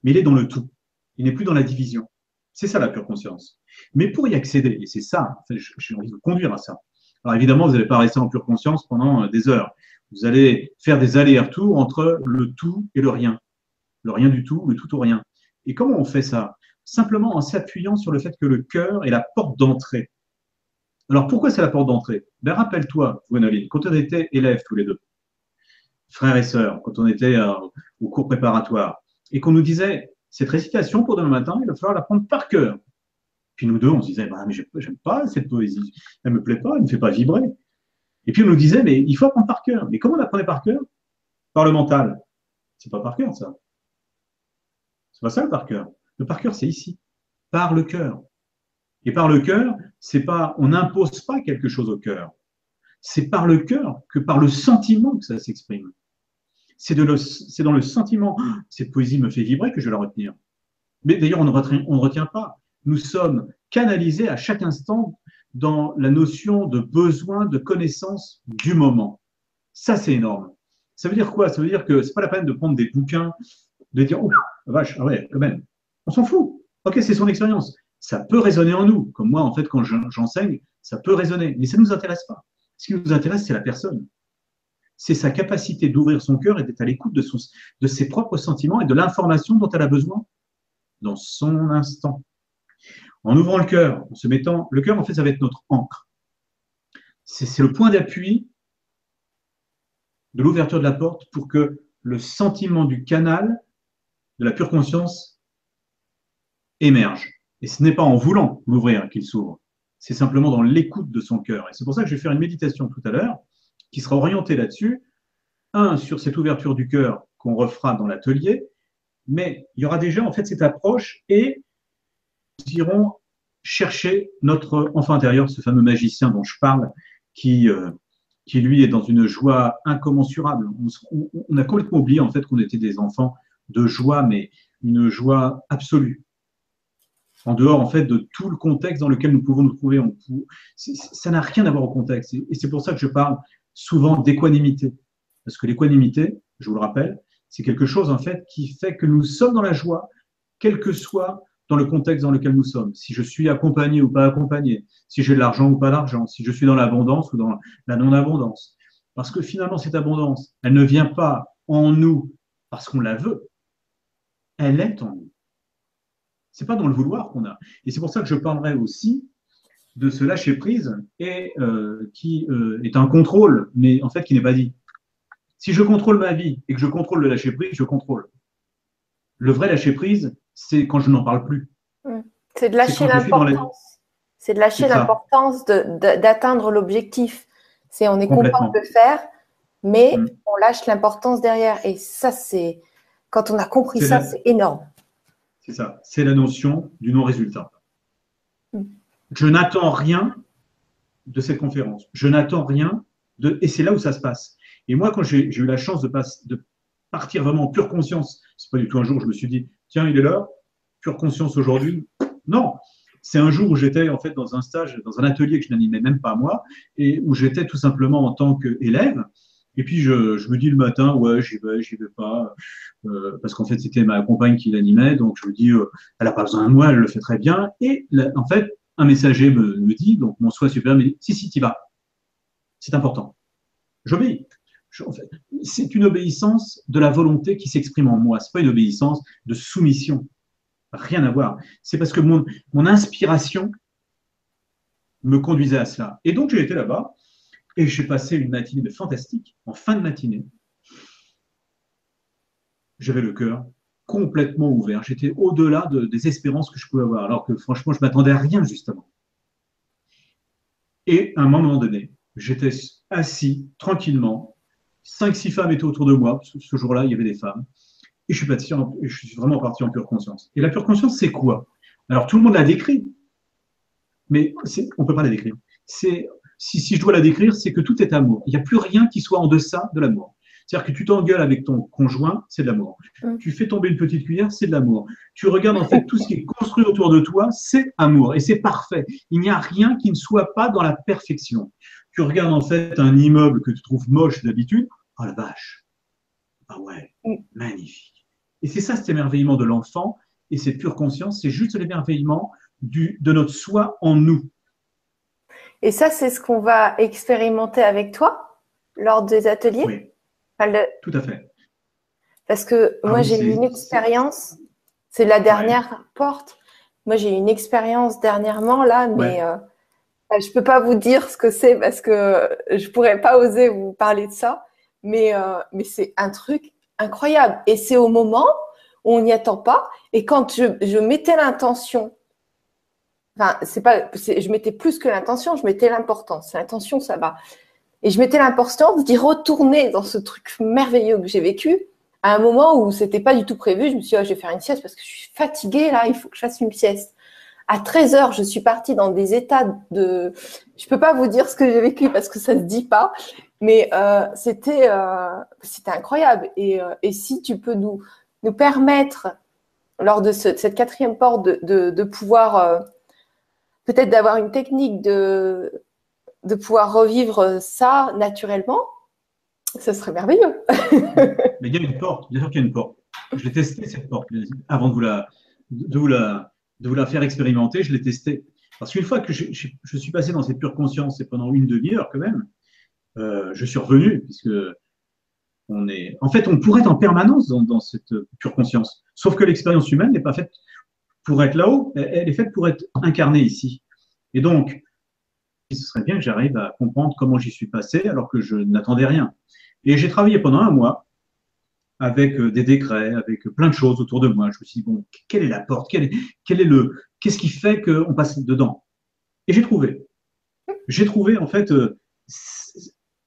mais il est dans le tout. Il n'est plus dans la division. C'est ça la pure conscience. Mais pour y accéder, et c'est ça, en fait, j'ai envie de vous conduire à ça. Alors évidemment, vous n'allez pas rester en pure conscience pendant des heures. Vous allez faire des allers-retours entre le tout et le rien. Le rien du tout, le tout ou rien. Et comment on fait ça? Simplement en s'appuyant sur le fait que le cœur est la porte d'entrée. Alors pourquoi c'est la porte d'entrée? Ben, rappelle-toi, Gwénoline, quand on était élèves tous les deux, frères et sœurs, quand on était au cours préparatoire, et qu'on nous disait, cette récitation pour demain matin, il va falloir l'apprendre par cœur. Puis nous deux, on se disait, bah, mais j'aime pas cette poésie, elle me plaît pas, elle me fait pas vibrer. Et puis on nous disait, mais il faut apprendre par cœur. Mais comment on apprenait par cœur? Par le mental. C'est pas par cœur, ça. C'est pas ça le par cœur. Le par cœur, c'est ici, par le cœur. Et par le cœur, c'est pas, on n'impose pas quelque chose au cœur. C'est par le cœur que par le sentiment que ça s'exprime. C'est dans le sentiment, cette poésie me fait vibrer que je vais la retenir. Mais d'ailleurs, on ne retient pas. Nous sommes canalisés à chaque instant dans la notion de besoin de connaissance du moment. Ça, c'est énorme. Ça veut dire quoi? Ça veut dire que c'est pas la peine de prendre des bouquins, de dire, oh, vache, ah ouais, quand même. On s'en fout. Ok, c'est son expérience. Ça peut résonner en nous. Comme moi, en fait, quand j'enseigne, ça peut résonner. Mais ça ne nous intéresse pas. Ce qui nous intéresse, c'est la personne. C'est sa capacité d'ouvrir son cœur et d'être à l'écoute de ses propres sentiments et de l'information dont elle a besoin dans son instant. En ouvrant le cœur, en se mettant, le cœur, en fait, ça va être notre encre. C'est le point d'appui de l'ouverture de la porte pour que le sentiment du canal de la pure conscience émerge. Et ce n'est pas en voulant l'ouvrir qu'il s'ouvre, c'est simplement dans l'écoute de son cœur. Et c'est pour ça que je vais faire une méditation tout à l'heure qui sera orientée là-dessus. Un, sur cette ouverture du cœur qu'on refera dans l'atelier, mais il y aura déjà en fait cette approche et nous irons chercher notre enfant intérieur, ce fameux magicien dont je parle, qui lui est dans une joie incommensurable. On a complètement oublié en fait qu'on était des enfants de joie, mais une joie absolue. En dehors en fait de tout le contexte dans lequel nous pouvons nous trouver. Ça n'a rien à voir au contexte. Et c'est pour ça que je parle souvent d'équanimité. Parce que l'équanimité, je vous le rappelle, c'est quelque chose en fait qui fait que nous sommes dans la joie, quel que soit dans le contexte dans lequel nous sommes. Si je suis accompagné ou pas accompagné, si j'ai de l'argent ou pas d'argent, si je suis dans l'abondance ou dans la non-abondance. Parce que finalement, cette abondance, elle ne vient pas en nous parce qu'on la veut, elle est en nous. C'est pas dans le vouloir qu'on a. Et c'est pour ça que je parlerai aussi de ce lâcher prise et qui est un contrôle, mais en fait qui n'est pas dit. Si je contrôle ma vie et que je contrôle le lâcher prise, je contrôle. Le vrai lâcher prise, c'est quand je n'en parle plus. C'est de lâcher l'importance. C'est de lâcher l'importance d'atteindre l'objectif. C'est on est content de le faire, mais on lâche l'importance derrière. Et ça, c'est quand on a compris ça, c'est énorme. C'est ça. C'est la notion du non-résultat. Je n'attends rien de cette conférence. Je n'attends rien et c'est là où ça se passe. Et moi, quand j'ai eu la chance de partir vraiment en pure conscience, c'est pas du tout un jour où je me suis dit, tiens, il est là, pure conscience aujourd'hui. Non, c'est un jour où j'étais en fait dans un stage, dans un atelier que je n'animais même pas moi, et où j'étais tout simplement en tant qu'élève. Et puis je me dis le matin, ouais, j'y vais pas, parce qu'en fait c'était ma compagne qui l'animait, donc je me dis, elle a pas besoin de moi, elle le fait très bien. Et là, en fait, un messager me dit, donc mon soi supérieur me dit, si, tu y vas, c'est important. J'obéis. En fait, c'est une obéissance de la volonté qui s'exprime en moi. C'est pas une obéissance de soumission. Rien à voir. C'est parce que mon inspiration me conduisait à cela. Et donc j'ai été là-bas. Et j'ai passé une matinée fantastique. En fin de matinée, j'avais le cœur complètement ouvert. J'étais au-delà des espérances que je pouvais avoir, alors que franchement, je m'attendais à rien, justement. Et à un moment donné, j'étais assis tranquillement. 5-6 femmes étaient autour de moi. Ce jour-là, il y avait des femmes. Et je suis vraiment parti en pure conscience. Et la pure conscience, c'est quoi? Alors, tout le monde l'a décrit, mais on ne peut pas la décrire. Si je dois la décrire, c'est que tout est amour. Il n'y a plus rien qui soit en deçà de l'amour. C'est-à-dire que tu t'engueules avec ton conjoint, c'est de l'amour. Tu fais tomber une petite cuillère, c'est de l'amour. Tu regardes en fait tout ce qui est construit autour de toi, c'est amour. Et c'est parfait. Il n'y a rien qui ne soit pas dans la perfection. Tu regardes en fait un immeuble que tu trouves moche d'habitude, oh la vache, ah ouais, magnifique. Et c'est ça cet émerveillement de l'enfant, et cette pure conscience, c'est juste l'émerveillement de notre soi en nous. Et ça, c'est ce qu'on va expérimenter avec toi lors des ateliers? Oui, tout à fait. Parce que moi, j'ai eu une expérience, c'est la dernière porte. Moi, j'ai eu une expérience dernièrement, là, mais je ne peux pas vous dire ce que c'est parce que je ne pourrais pas oser vous parler de ça. Mais c'est un truc incroyable. Et c'est au moment où on n'y attend pas. Et quand je mettais l'intention, enfin, je mettais plus que l'intention, je mettais l'importance. L'intention, ça va. Et je mettais l'importance d'y retourner dans ce truc merveilleux que j'ai vécu à un moment où c'était pas du tout prévu. Je me suis dit, je vais faire une sieste parce que je suis fatiguée, là, il faut que je fasse une sieste. À 13h, je suis partie dans des états de… Je peux pas vous dire ce que j'ai vécu parce que ça se dit pas, mais c'était incroyable. Et si tu peux nous permettre, lors de cette quatrième porte, de pouvoir… peut-être d'avoir une technique de pouvoir revivre ça naturellement, ce serait merveilleux. Mais il y a une porte, bien sûr qu'il y a une porte. Je l'ai testé cette porte avant de vous la faire expérimenter, je l'ai testée. Parce qu'une fois que je suis passé dans cette pure conscience, et pendant une demi-heure quand même, je suis revenu, puisque en fait, on pourrait être en permanence dans cette pure conscience. Sauf que l'expérience humaine n'est pas faite pour être là-haut, elle est faite pour être incarnée ici. Et donc, ce serait bien que j'arrive à comprendre comment j'y suis passé alors que je n'attendais rien. Et j'ai travaillé pendant un mois avec des décrets, avec plein de choses autour de moi. Je me suis dit, bon, quelle est la porte? Qu'est-ce qui fait qu'on passe dedans? Et j'ai trouvé. J'ai trouvé, en fait,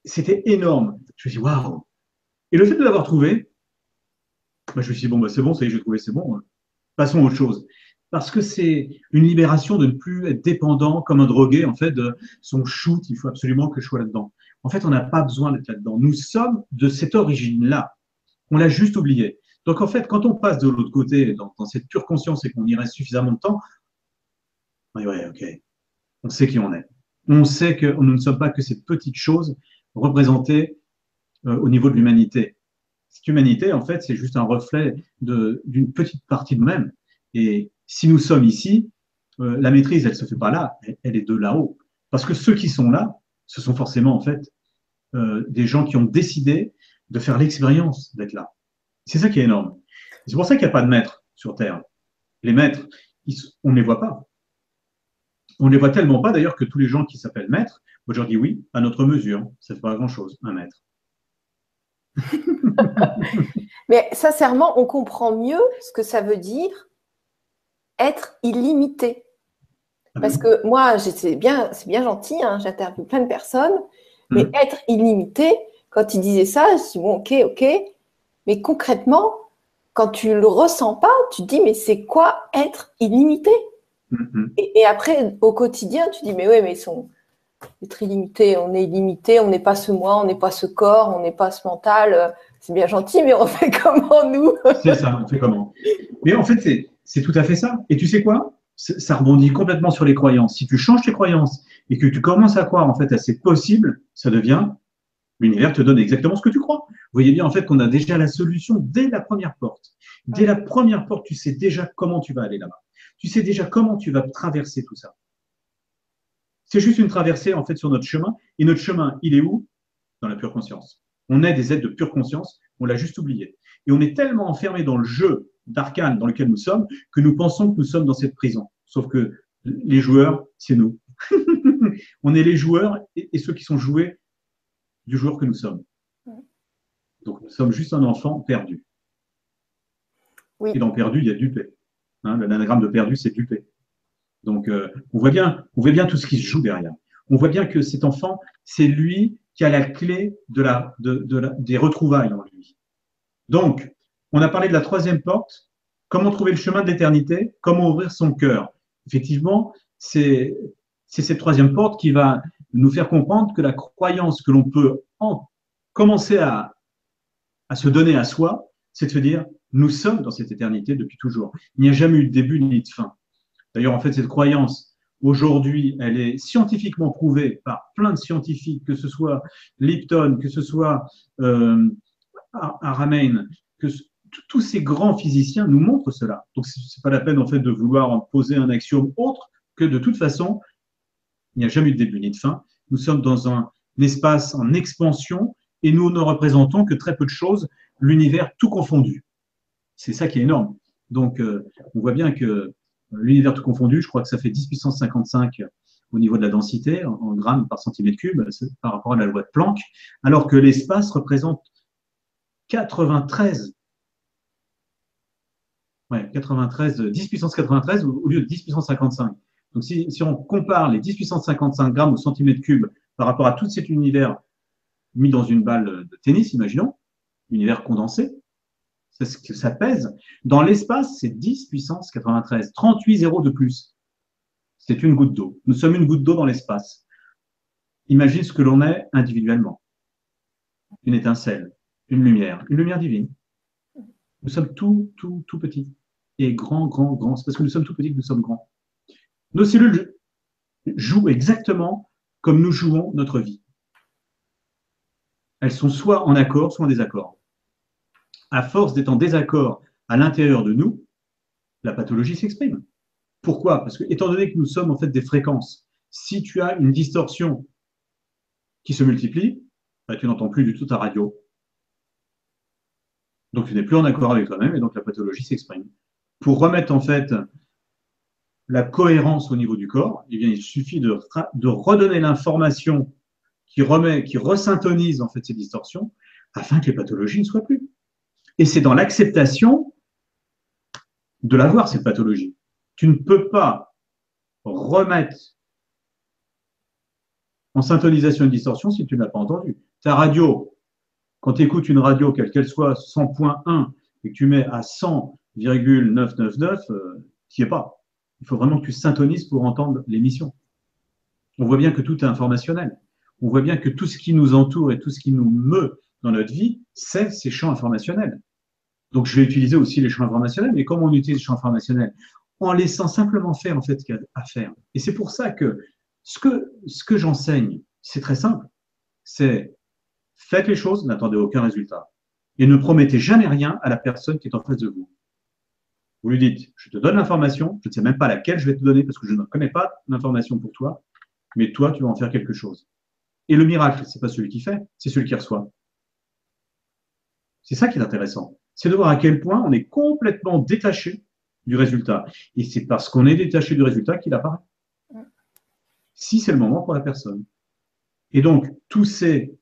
c'était énorme. Je me suis dit, waouh! Et le fait de l'avoir trouvé, bah, je me suis dit, bon, bah, c'est bon, ça y est, j'ai trouvé, c'est bon. Passons à autre chose. Parce que c'est une libération de ne plus être dépendant comme un drogué, en fait, de son shoot, il faut absolument que je sois là-dedans. En fait, on n'a pas besoin d'être là-dedans. Nous sommes de cette origine-là. On l'a juste oublié. Donc, en fait, quand on passe de l'autre côté, dans cette pure conscience et qu'on y reste suffisamment de temps, ouais, ok, on sait qui on est. On sait que nous ne sommes pas que cette petite chose représentée au niveau de l'humanité. Cette humanité, en fait, c'est juste un reflet d'une petite partie de nous-mêmes. Et si nous sommes ici, la maîtrise, elle ne se fait pas là, elle est de là-haut. Parce que ceux qui sont là, ce sont forcément, en fait, des gens qui ont décidé de faire l'expérience d'être là. C'est ça qui est énorme. C'est pour ça qu'il n'y a pas de maîtres sur Terre. Les maîtres, on ne les voit pas. On ne les voit tellement pas, d'ailleurs, que tous les gens qui s'appellent maîtres, moi, je leur dis oui, à notre mesure. Ça ne fait pas grand-chose, un maître. Mais sincèrement, on comprend mieux ce que ça veut dire être illimité. Parce que moi, c'est bien gentil, hein, j'interviewe plein de personnes, mais être illimité, quand ils disaient ça, je dis bon, ok, mais concrètement, quand tu le ressens pas, tu te dis mais c'est quoi être illimité? Et après, au quotidien, tu dis mais ouais, mais être illimité, on est illimité, on n'est pas ce moi, on n'est pas ce corps, on n'est pas ce mental. C'est bien gentil, mais on fait comment nous? C'est ça, on fait comment? Mais en fait, c'est tout à fait ça. Et tu sais quoi? Ça rebondit complètement sur les croyances. Si tu changes tes croyances et que tu commences à croire en fait à c'est possible, ça devient l'univers te donne exactement ce que tu crois. Vous voyez bien en fait qu'on a déjà la solution dès la première porte. Dès la première porte, tu sais déjà comment tu vas aller là-bas. Tu sais déjà comment tu vas traverser tout ça. C'est juste une traversée en fait sur notre chemin. Et notre chemin, il est où? Dans la pure conscience. On est des êtres de pure conscience, on l'a juste oublié. Et on est tellement enfermé dans le jeu d'arcane dans lequel nous sommes que nous pensons que nous sommes dans cette prison. Sauf que les joueurs, c'est nous. On est les joueurs et ceux qui sont joués du joueur que nous sommes. Donc nous sommes juste un enfant perdu. Oui. Et dans perdu, il y a Dupé. Hein, l'anagramme de perdu, c'est Dupé. Donc on voit bien tout ce qui se joue derrière. On voit bien que cet enfant, c'est lui qui a la clé des retrouvailles en lui. Donc, on a parlé de la troisième porte, comment trouver le chemin de l'éternité, comment ouvrir son cœur. Effectivement, c'est cette troisième porte qui va nous faire comprendre que la croyance que l'on peut commencer à se donner à soi, c'est de se dire, nous sommes dans cette éternité depuis toujours. Il n'y a jamais eu de début ni de fin. D'ailleurs, en fait, cette croyance, aujourd'hui, elle est scientifiquement prouvée par plein de scientifiques, que ce soit Lipton, que ce soit Aramein, que tous ces grands physiciens nous montrent cela. Donc, c'est pas la peine, en fait, de vouloir poser un axiome autre que, de toute façon, il n'y a jamais eu de début ni de fin. Nous sommes dans un espace en expansion et nous ne représentons que très peu de choses, l'univers tout confondu. C'est ça qui est énorme. Donc, on voit bien que l'univers tout confondu, je crois que ça fait 10 puissance 55 au niveau de la densité, en grammes par centimètre cube, par rapport à la loi de Planck, alors que l'espace représente 93, 10 puissance 93 au lieu de 10 puissance 55. Donc, si on compare les 10 puissance 55 grammes au centimètre cube par rapport à tout cet univers mis dans une balle de tennis, imaginons, univers condensé, c'est ce que ça pèse. Dans l'espace, c'est 10 puissance 93, 38 zéros de plus. C'est une goutte d'eau. Nous sommes une goutte d'eau dans l'espace. Imagine ce que l'on est individuellement. Une étincelle, une lumière divine. Nous sommes tout petits. Et grand. C'est parce que nous sommes tout petits que nous sommes grands. Nos cellules jouent exactement comme nous jouons notre vie. Elles sont soit en accord, soit en désaccord. À force d'être en désaccord à l'intérieur de nous, la pathologie s'exprime. Pourquoi? Parce que, étant donné que nous sommes en fait des fréquences, si tu as une distorsion qui se multiplie, bah, tu n'entends plus du tout ta radio. Donc tu n'es plus en accord avec toi-même et donc la pathologie s'exprime. Pour remettre en fait la cohérence au niveau du corps, eh bien, il suffit de redonner l'information qui resyntonise en fait ces distorsions afin que les pathologies ne soient plus. Et c'est dans l'acceptation de l'avoir, cette pathologie. Tu ne peux pas remettre en syntonisation une distorsion si tu ne l'as pas entendue. Ta radio, quand tu écoutes une radio, quelle qu'elle soit, 100.1, et que tu mets à 100,999, tu n'y es pas. Il faut vraiment que tu syntonises pour entendre l'émission. On voit bien que tout est informationnel. On voit bien que tout ce qui nous entoure et tout ce qui nous meut dans notre vie, c'est ces champs informationnels. Donc, je vais utiliser aussi les champs informationnels, mais comment on utilise les champs informationnels? En laissant simplement faire, en fait, ce qu'il y a à faire. Et c'est pour ça que ce que j'enseigne, c'est très simple. C'est faites les choses, n'attendez aucun résultat. Et ne promettez jamais rien à la personne qui est en face de vous. Vous lui dites, je te donne l'information, je ne sais même pas laquelle je vais te donner parce que je ne connais pas l'information pour toi, mais toi, tu vas en faire quelque chose. Et le miracle, ce n'est pas celui qui fait, c'est celui qui reçoit. C'est ça qui est intéressant. C'est de voir à quel point on est complètement détaché du résultat. Et c'est parce qu'on est détaché du résultat qu'il apparaît. Si c'est le moment pour la personne. Et donc, tous ces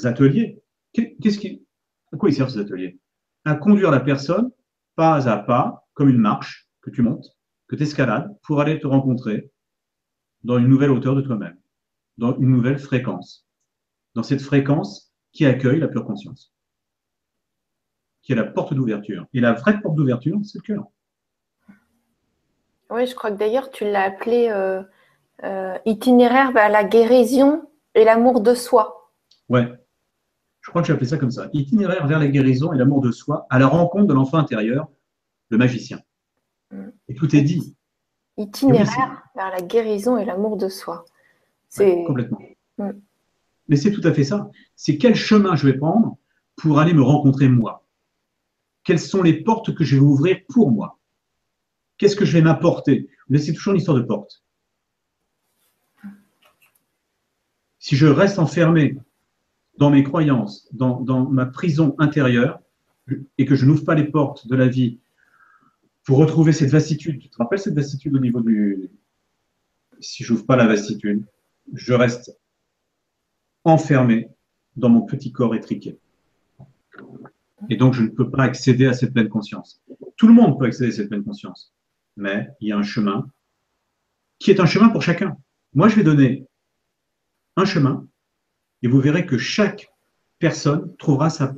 ateliers, à quoi ils servent ces ateliers? À conduire la personne pas à pas, comme une marche que tu montes, que tu escalades, pour aller te rencontrer dans une nouvelle hauteur de toi-même, dans une nouvelle fréquence, dans cette fréquence qui accueille la pure conscience, qui est la porte d'ouverture. Et la vraie porte d'ouverture, c'est le cœur. Oui, je crois que d'ailleurs, tu l'as appelé itinéraire vers la guérison et l'amour de soi. Ouais, je crois que j'ai appelé ça comme ça. Itinéraire vers la guérison et l'amour de soi, à la rencontre de l'enfant intérieur, le magicien. Et tout est dit. Itinéraire vers la guérison et l'amour de soi. Ouais, complètement. Mais c'est tout à fait ça. C'est quel chemin je vais prendre pour aller me rencontrer moi? Quelles sont les portes que je vais ouvrir pour moi? Qu'est-ce que je vais m'apporter? Mais c'est toujours une histoire de porte. Si je reste enfermé dans mes croyances, dans ma prison intérieure, et que je n'ouvre pas les portes de la vie pour retrouver cette vastitude, tu te rappelles cette vastitude au niveau du... Si je n'ouvre pas la vastitude, je reste enfermé dans mon petit corps étriqué. Et donc, je ne peux pas accéder à cette pleine conscience. Tout le monde peut accéder à cette pleine conscience, mais il y a un chemin qui est un chemin pour chacun. Moi, je vais donner un chemin et vous verrez que chaque personne trouvera son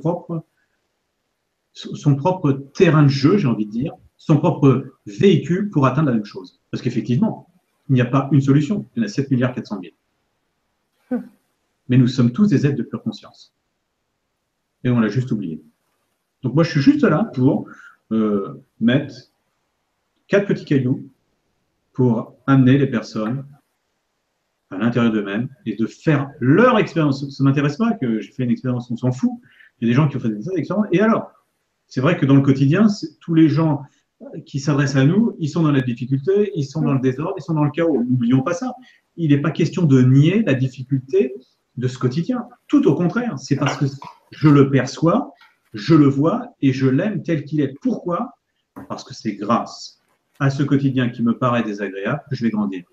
propre terrain de jeu, j'ai envie de dire, son propre véhicule pour atteindre la même chose. Parce qu'effectivement, il n'y a pas une solution. Il y en a 7 milliards 400 000. Mais nous sommes tous des êtres de pure conscience. Et on l'a juste oublié. Donc moi, je suis juste là pour mettre 4 petits cailloux pour amener les personnes à l'intérieur d'eux-mêmes et de faire leur expérience. Ça ne m'intéresse pas que j'ai fait une expérience, on s'en fout. Il y a des gens qui ont fait des expériences. Et alors, c'est vrai que dans le quotidien, tous les gens qui s'adressent à nous, ils sont dans la difficulté, ils sont dans le désordre, ils sont dans le chaos. N'oublions pas ça. Il n'est pas question de nier la difficulté de ce quotidien. Tout au contraire, c'est parce que je le perçois, je le vois et je l'aime tel qu'il est. Pourquoi? Parce que c'est grâce à ce quotidien qui me paraît désagréable que je vais grandir.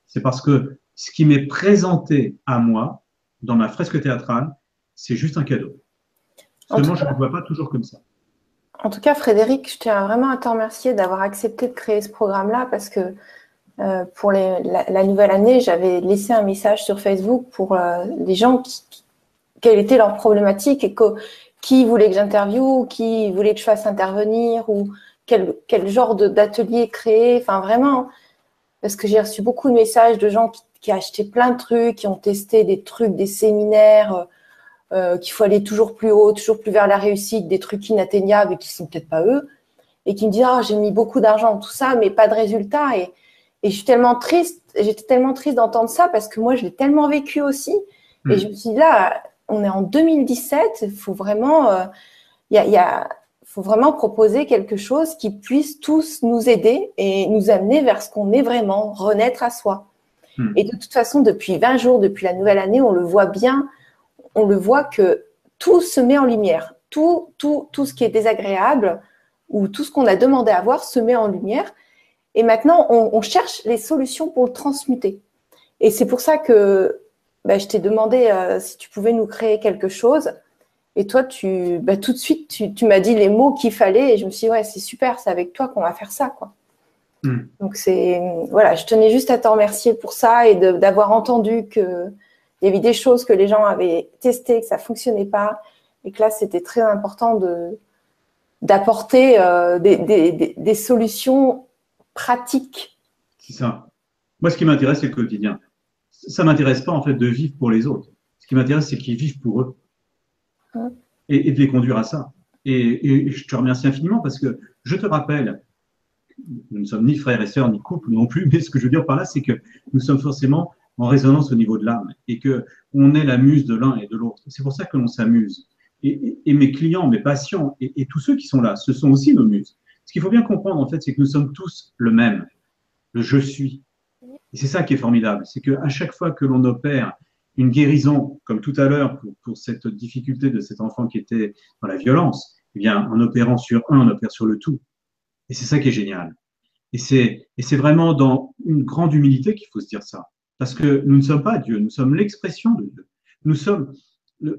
C'est parce que ce qui m'est présenté à moi dans ma fresque théâtrale, c'est juste un cadeau. Seulement, je ne le vois pas toujours comme ça. En tout cas, Frédéric, je tiens vraiment à te remercier d'avoir accepté de créer ce programme-là parce que pour la nouvelle année, j'avais laissé un message sur Facebook pour les gens quelle était leur problématique et qui voulait que j'interviewe, qui voulait que je fasse intervenir ou quel genre d'atelier créer. Enfin, vraiment, parce que j'ai reçu beaucoup de messages de gens qui achetaient plein de trucs, qui ont testé des trucs, des séminaires, qu'il faut aller toujours plus haut, toujours plus vers la réussite, des trucs inatteignables et qui sont peut-être pas eux, et qui me disent j'ai mis beaucoup d'argent dans tout ça, mais pas de résultat. Et je suis tellement triste, j'étais tellement triste d'entendre ça parce que moi je l'ai tellement vécu aussi. Et je me suis dit là, on est en 2017, il faut vraiment, faut vraiment proposer quelque chose qui puisse tous nous aider et nous amener vers ce qu'on est vraiment, renaître à soi. Et de toute façon, depuis 20 jours, depuis la nouvelle année, on le voit bien. On le voit que tout se met en lumière. Tout ce qui est désagréable ou tout ce qu'on a demandé à voir se met en lumière. Et maintenant, on cherche les solutions pour le transmuter. Et c'est pour ça que je t'ai demandé si tu pouvais nous créer quelque chose. Et toi, tout de suite, tu m'as dit les mots qu'il fallait et je me suis dit, ouais, c'est super, c'est avec toi qu'on va faire ça, quoi. Donc, voilà, je tenais juste à te remercier pour ça et d'avoir entendu qu'il y avait des choses que les gens avaient testées, que ça ne fonctionnait pas et que là, c'était très important d'apporter des solutions pratiques. C'est ça. Moi, ce qui m'intéresse, c'est le quotidien. Ça ne m'intéresse pas, en fait, de vivre pour les autres. Ce qui m'intéresse, c'est qu'ils vivent pour eux. Et de les conduire à ça. Et je te remercie infiniment parce que je te rappelle, nous ne sommes ni frères et sœurs, ni couple non plus, mais ce que je veux dire par là, c'est que nous sommes forcément en résonance au niveau de l'âme et qu'on est la muse de l'un et de l'autre. C'est pour ça que l'on s'amuse. Et mes clients, mes patients et tous ceux qui sont là, ce sont aussi nos muses. Ce qu'il faut bien comprendre, en fait, c'est que nous sommes tous le même, le je suis. Et c'est ça qui est formidable, c'est qu'à chaque fois que l'on opère une guérison, comme tout à l'heure pour cette difficulté de cet enfant qui était dans la violence, eh bien, en opérant sur un, on opère sur le tout. Et c'est ça qui est génial. Et c'est vraiment dans une grande humilité qu'il faut se dire ça. Parce que nous ne sommes pas Dieu, nous sommes l'expression de Dieu. Nous sommes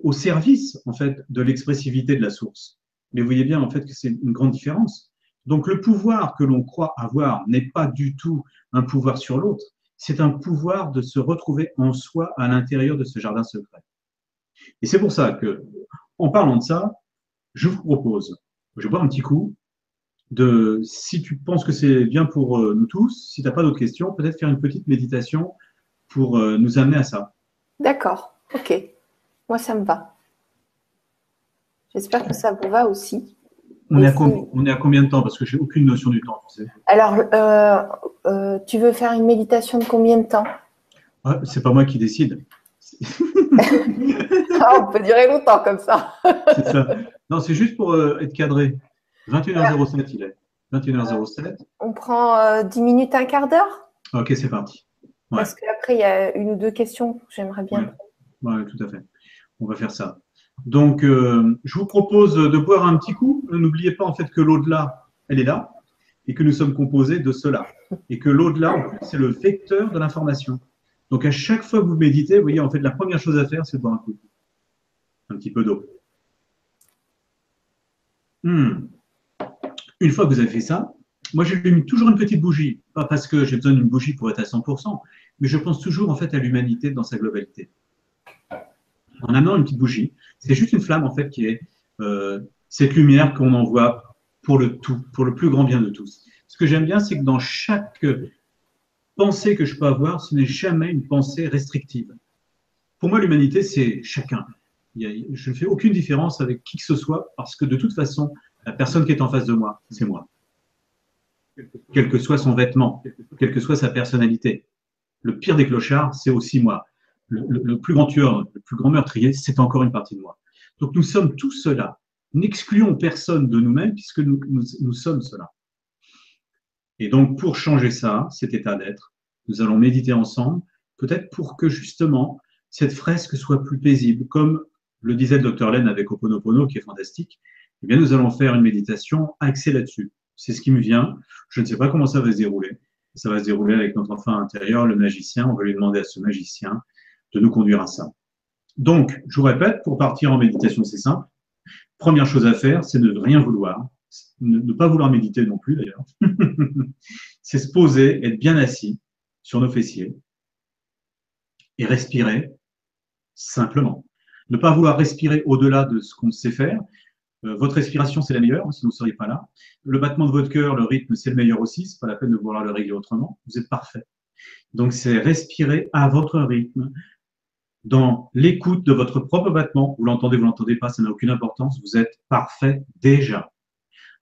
au service, en fait, de l'expressivité de la source. Mais vous voyez bien, en fait, que c'est une grande différence. Donc, le pouvoir que l'on croit avoir n'est pas du tout un pouvoir sur l'autre, c'est un pouvoir de se retrouver en soi à l'intérieur de ce jardin secret. Et c'est pour ça que, en parlant de ça, je vous propose, je vais boire un petit coup, si tu penses que c'est bien pour nous tous, si tu n'as pas d'autres questions, peut-être faire une petite méditation pour nous amener à ça. D'accord, ok. Moi, ça me va. J'espère que ça vous va aussi. On est à combien de temps? Parce que je n'ai aucune notion du temps, tu sais. Alors, tu veux faire une méditation de combien de temps? Ah, c'est pas moi qui décide. On peut durer longtemps comme ça. C'est ça. Non, c'est juste pour être cadré. 21h07, il est. 21h07. On prend 10 minutes, un quart d'heure? Ok, c'est parti. Ouais. Parce qu'après, il y a une ou deux questions que j'aimerais bien. Ouais, tout à fait. On va faire ça. Donc, je vous propose de boire un petit coup. N'oubliez pas en fait que l'au-delà, elle est là et que nous sommes composés de cela. Et que l'au-delà, en plus, c'est le vecteur de l'information. Donc, à chaque fois que vous méditez, vous voyez, en fait, la première chose à faire, c'est de boire un coup. Un petit peu d'eau. Une fois que vous avez fait ça, moi, j'allume toujours une petite bougie. Pas parce que j'ai besoin d'une bougie pour être à 100%, mais je pense toujours en fait à l'humanité dans sa globalité. En amenant une petite bougie, c'est juste une flamme en fait qui est cette lumière qu'on envoie pour le tout, pour le plus grand bien de tous. Ce que j'aime bien, c'est que dans chaque pensée que je peux avoir, ce n'est jamais une pensée restrictive. Pour moi, l'humanité, c'est chacun. Je ne fais aucune différence avec qui que ce soit parce que de toute façon, la personne qui est en face de moi, c'est moi. Quel que soit son vêtement, quelle que soit sa personnalité. Le pire des clochards, c'est aussi moi. Le plus grand tueur, le plus grand meurtrier, c'est encore une partie de moi. Donc nous sommes tous cela. N'excluons personne de nous-mêmes puisque nous sommes cela. Et donc pour changer ça, cet état d'être, nous allons méditer ensemble, peut-être pour que justement cette fresque soit plus paisible, comme le disait le docteur Len avec Ho'oponopono, qui est fantastique. Eh bien, nous allons faire une méditation axée là-dessus. C'est ce qui me vient. Je ne sais pas comment ça va se dérouler. Ça va se dérouler avec notre enfant intérieur, le magicien. On va lui demander à ce magicien de nous conduire à ça. Donc, je vous répète, pour partir en méditation, c'est simple. Première chose à faire, c'est de ne rien vouloir. Ne pas vouloir méditer non plus, d'ailleurs. C'est se poser, être bien assis sur nos fessiers et respirer simplement. Ne pas vouloir respirer au-delà de ce qu'on sait faire. Votre respiration, c'est la meilleure, sinon vous ne seriez pas là. Le battement de votre cœur, le rythme, c'est le meilleur aussi. Ce n'est pas la peine de vouloir le régler autrement. Vous êtes parfait. Donc, c'est respirer à votre rythme, dans l'écoute de votre propre battement. Vous l'entendez pas, ça n'a aucune importance. Vous êtes parfait déjà.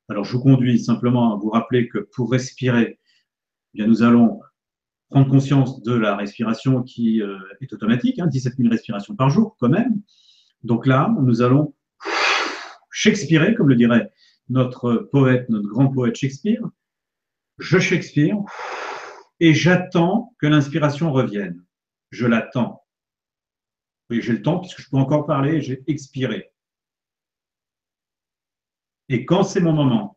Alors, je vous conduis simplement à vous rappeler que pour respirer, eh bien, nous allons prendre conscience de la respiration qui est automatique, 17 000 respirations par jour quand même. Donc là, nous allons Shakespeare, comme le dirait notre poète, notre grand poète Shakespeare. Je Shakespeare et j'attends que l'inspiration revienne. Je l'attends. Oui, j'ai le temps puisque je peux encore parler, j'ai expiré. Et quand c'est mon moment,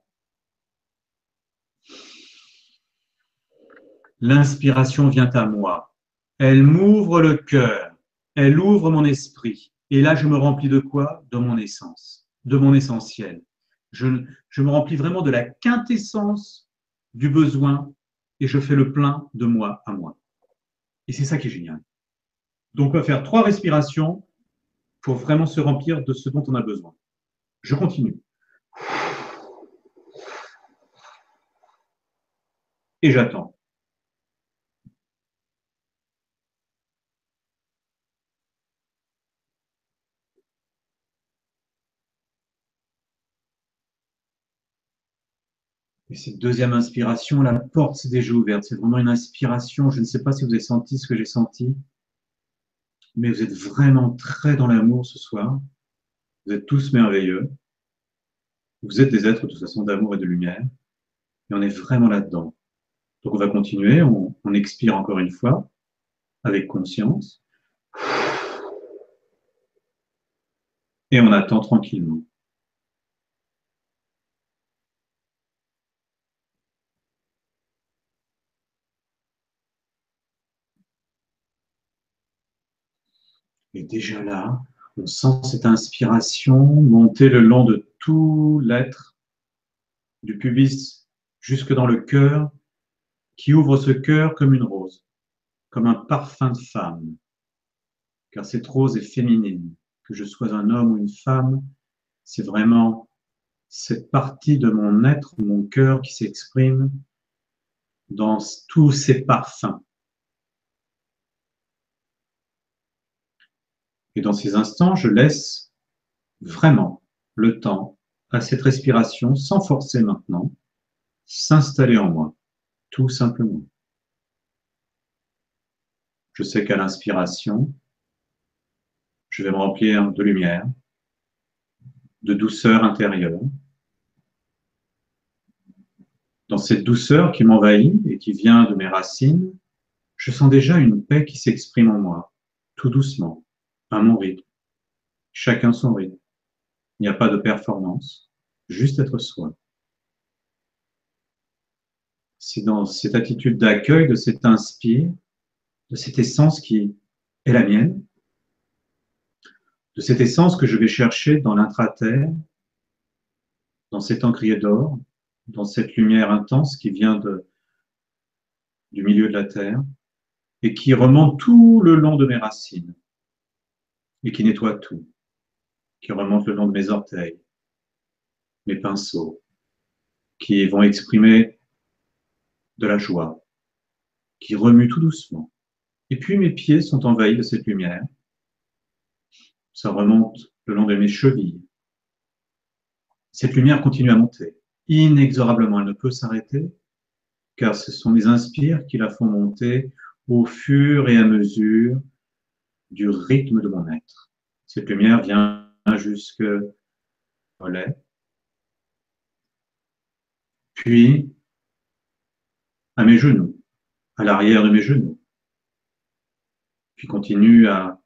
l'inspiration vient à moi. Elle m'ouvre le cœur, elle ouvre mon esprit, Et là, je me remplis de quoi? De mon essence, de mon essentiel. Je me remplis vraiment de la quintessence du besoin et je fais le plein de moi à moi. Et c'est ça qui est génial. Donc, on va faire 3 respirations pour vraiment se remplir de ce dont on a besoin. Je continue. Et j'attends. Et cette deuxième inspiration, la porte s'est déjà ouverte. C'est vraiment une inspiration. Je ne sais pas si vous avez senti ce que j'ai senti, mais vous êtes vraiment très dans l'amour ce soir. Vous êtes tous merveilleux. Vous êtes des êtres de toute façon d'amour et de lumière. Et on est vraiment là-dedans. Donc on va continuer. On expire encore une fois avec conscience. Et on attend tranquillement. Et déjà là, on sent cette inspiration monter le long de tout l'être, du pubis jusque dans le cœur, qui ouvre ce cœur comme une rose, comme un parfum de femme, car cette rose est féminine. Que je sois un homme ou une femme, c'est vraiment cette partie de mon être, mon cœur qui s'exprime dans tous ces parfums. Et dans ces instants, je laisse vraiment le temps à cette respiration, sans forcer maintenant, s'installer en moi, tout simplement. Je sais qu'à l'inspiration, je vais me remplir de lumière, de douceur intérieure. Dans cette douceur qui m'envahit et qui vient de mes racines, je sens déjà une paix qui s'exprime en moi, tout doucement, à mon rythme. Chacun son rythme. Il n'y a pas de performance, juste être soi. C'est dans cette attitude d'accueil, de cet inspire, de cette essence qui est la mienne, de cette essence que je vais chercher dans l'intra-terre, dans cet encrier d'or, dans cette lumière intense qui vient du milieu de la terre et qui remonte tout le long de mes racines et qui nettoie tout, qui remonte le long de mes orteils, mes pinceaux, qui vont exprimer de la joie, qui remue tout doucement. Et puis mes pieds sont envahis de cette lumière. Ça remonte le long de mes chevilles. Cette lumière continue à monter, inexorablement. Elle ne peut s'arrêter, car ce sont mes inspires qui la font monter au fur et à mesure du rythme de mon être. Cette lumière vient jusque au lait, puis à mes genoux, à l'arrière de mes genoux, puis continue à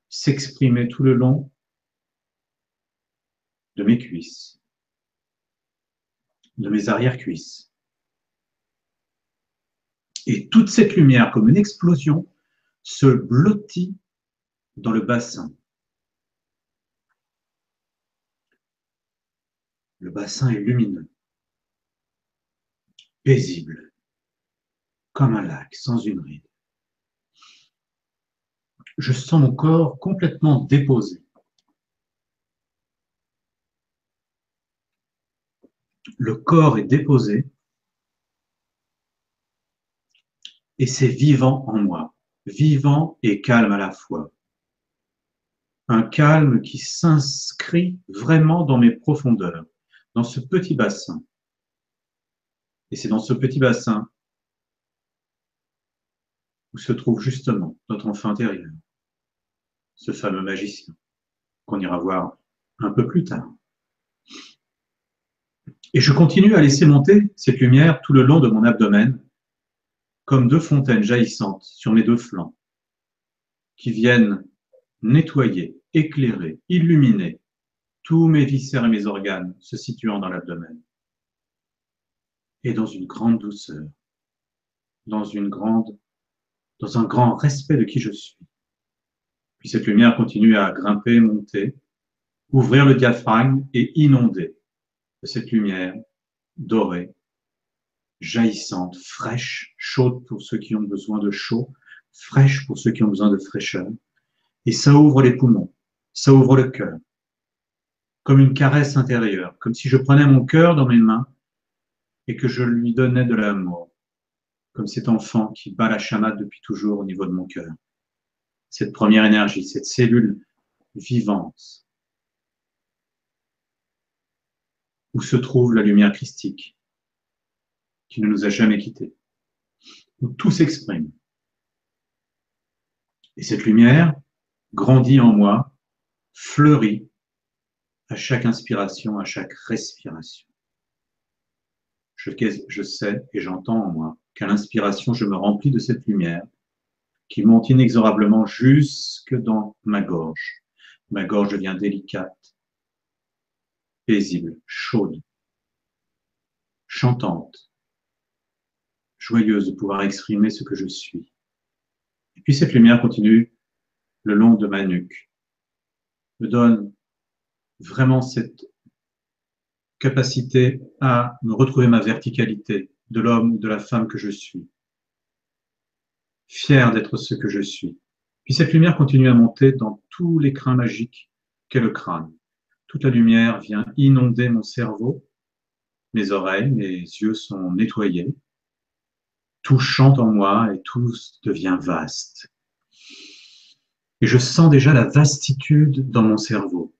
s'exprimer tout le long de mes cuisses, de mes arrière-cuisses. Et toute cette lumière, comme une explosion, se blottit dans le bassin. Le bassin est lumineux, paisible, comme un lac sans une ride. Je sens mon corps complètement déposé. Le corps est déposé et c'est vivant en moi, vivant et calme à la fois. Un calme qui s'inscrit vraiment dans mes profondeurs, dans ce petit bassin. Et c'est dans ce petit bassin où se trouve justement notre enfant intérieur, ce fameux magicien qu'on ira voir un peu plus tard. Et je continue à laisser monter cette lumière tout le long de mon abdomen, comme 2 fontaines jaillissantes sur mes 2 flancs, qui viennent nettoyer, éclairer, illuminer tous mes viscères et mes organes se situant dans l'abdomen. Et dans une grande douceur, dans un grand respect de qui je suis. Puis cette lumière continue à grimper, monter, ouvrir le diaphragme et inonder de cette lumière dorée, jaillissante, fraîche, chaude pour ceux qui ont besoin de chaud, fraîche pour ceux qui ont besoin de fraîcheur. Et ça ouvre les poumons, ça ouvre le cœur, comme une caresse intérieure, comme si je prenais mon cœur dans mes mains et que je lui donnais de l'amour, comme cet enfant qui bat la chamade depuis toujours au niveau de mon cœur. Cette première énergie, cette cellule vivante, où se trouve la lumière christique, qui ne nous a jamais quittés, où tout s'exprime. Et cette lumière grandit en moi, fleurit à chaque inspiration, à chaque respiration. Je sais et j'entends en moi qu'à l'inspiration, je me remplis de cette lumière qui monte inexorablement jusque dans ma gorge. Ma gorge devient délicate, paisible, chaude, chantante, joyeuse de pouvoir exprimer ce que je suis. Et puis cette lumière continue le long de ma nuque, me donne vraiment cette capacité à me retrouver ma verticalité de l'homme ou de la femme que je suis, fier d'être ce que je suis. Puis cette lumière continue à monter dans tous les crins magiques qu'est le crâne. Toute la lumière vient inonder mon cerveau, mes oreilles, mes yeux sont nettoyés, tout chante en moi et tout devient vaste. Et je sens déjà la vastitude dans mon cerveau.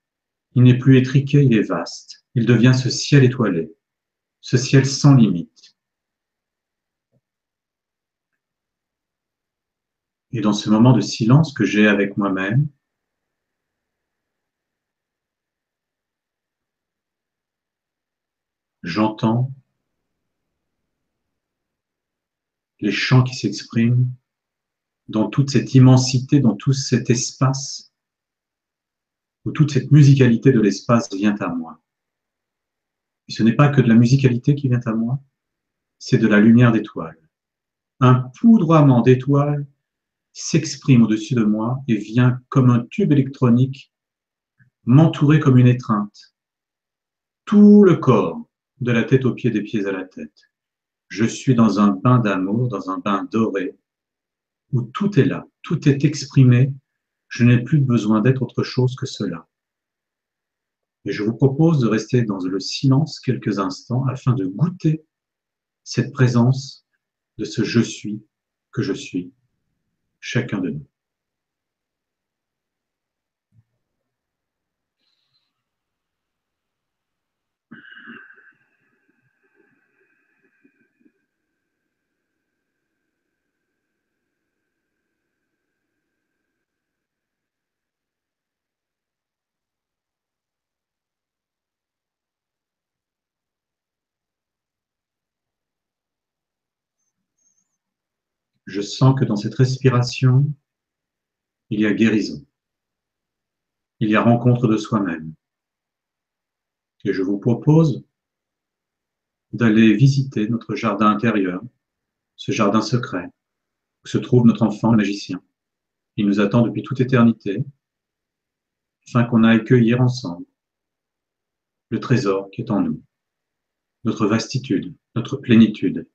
Il n'est plus étriqué, il est vaste. Il devient ce ciel étoilé, ce ciel sans limite. Et dans ce moment de silence que j'ai avec moi-même, j'entends les chants qui s'expriment dans toute cette immensité, dans tout cet espace, où toute cette musicalité de l'espace vient à moi. Et ce n'est pas que de la musicalité qui vient à moi, c'est de la lumière d'étoiles. Un poudroiement d'étoiles s'exprime au-dessus de moi et vient comme un tube électronique m'entourer comme une étreinte. Tout le corps, de la tête aux pieds, des pieds à la tête. Je suis dans un bain d'amour, dans un bain doré, où tout est là, tout est exprimé. Je n'ai plus besoin d'être autre chose que cela. Et je vous propose de rester dans le silence quelques instants afin de goûter cette présence de ce je suis que je suis, chacun de nous. Je sens que dans cette respiration, il y a guérison, il y a rencontre de soi-même. Et je vous propose d'aller visiter notre jardin intérieur, ce jardin secret, où se trouve notre enfant, le magicien. Il nous attend depuis toute éternité, afin qu'on aille cueillir ensemble le trésor qui est en nous, notre vastitude, notre plénitude,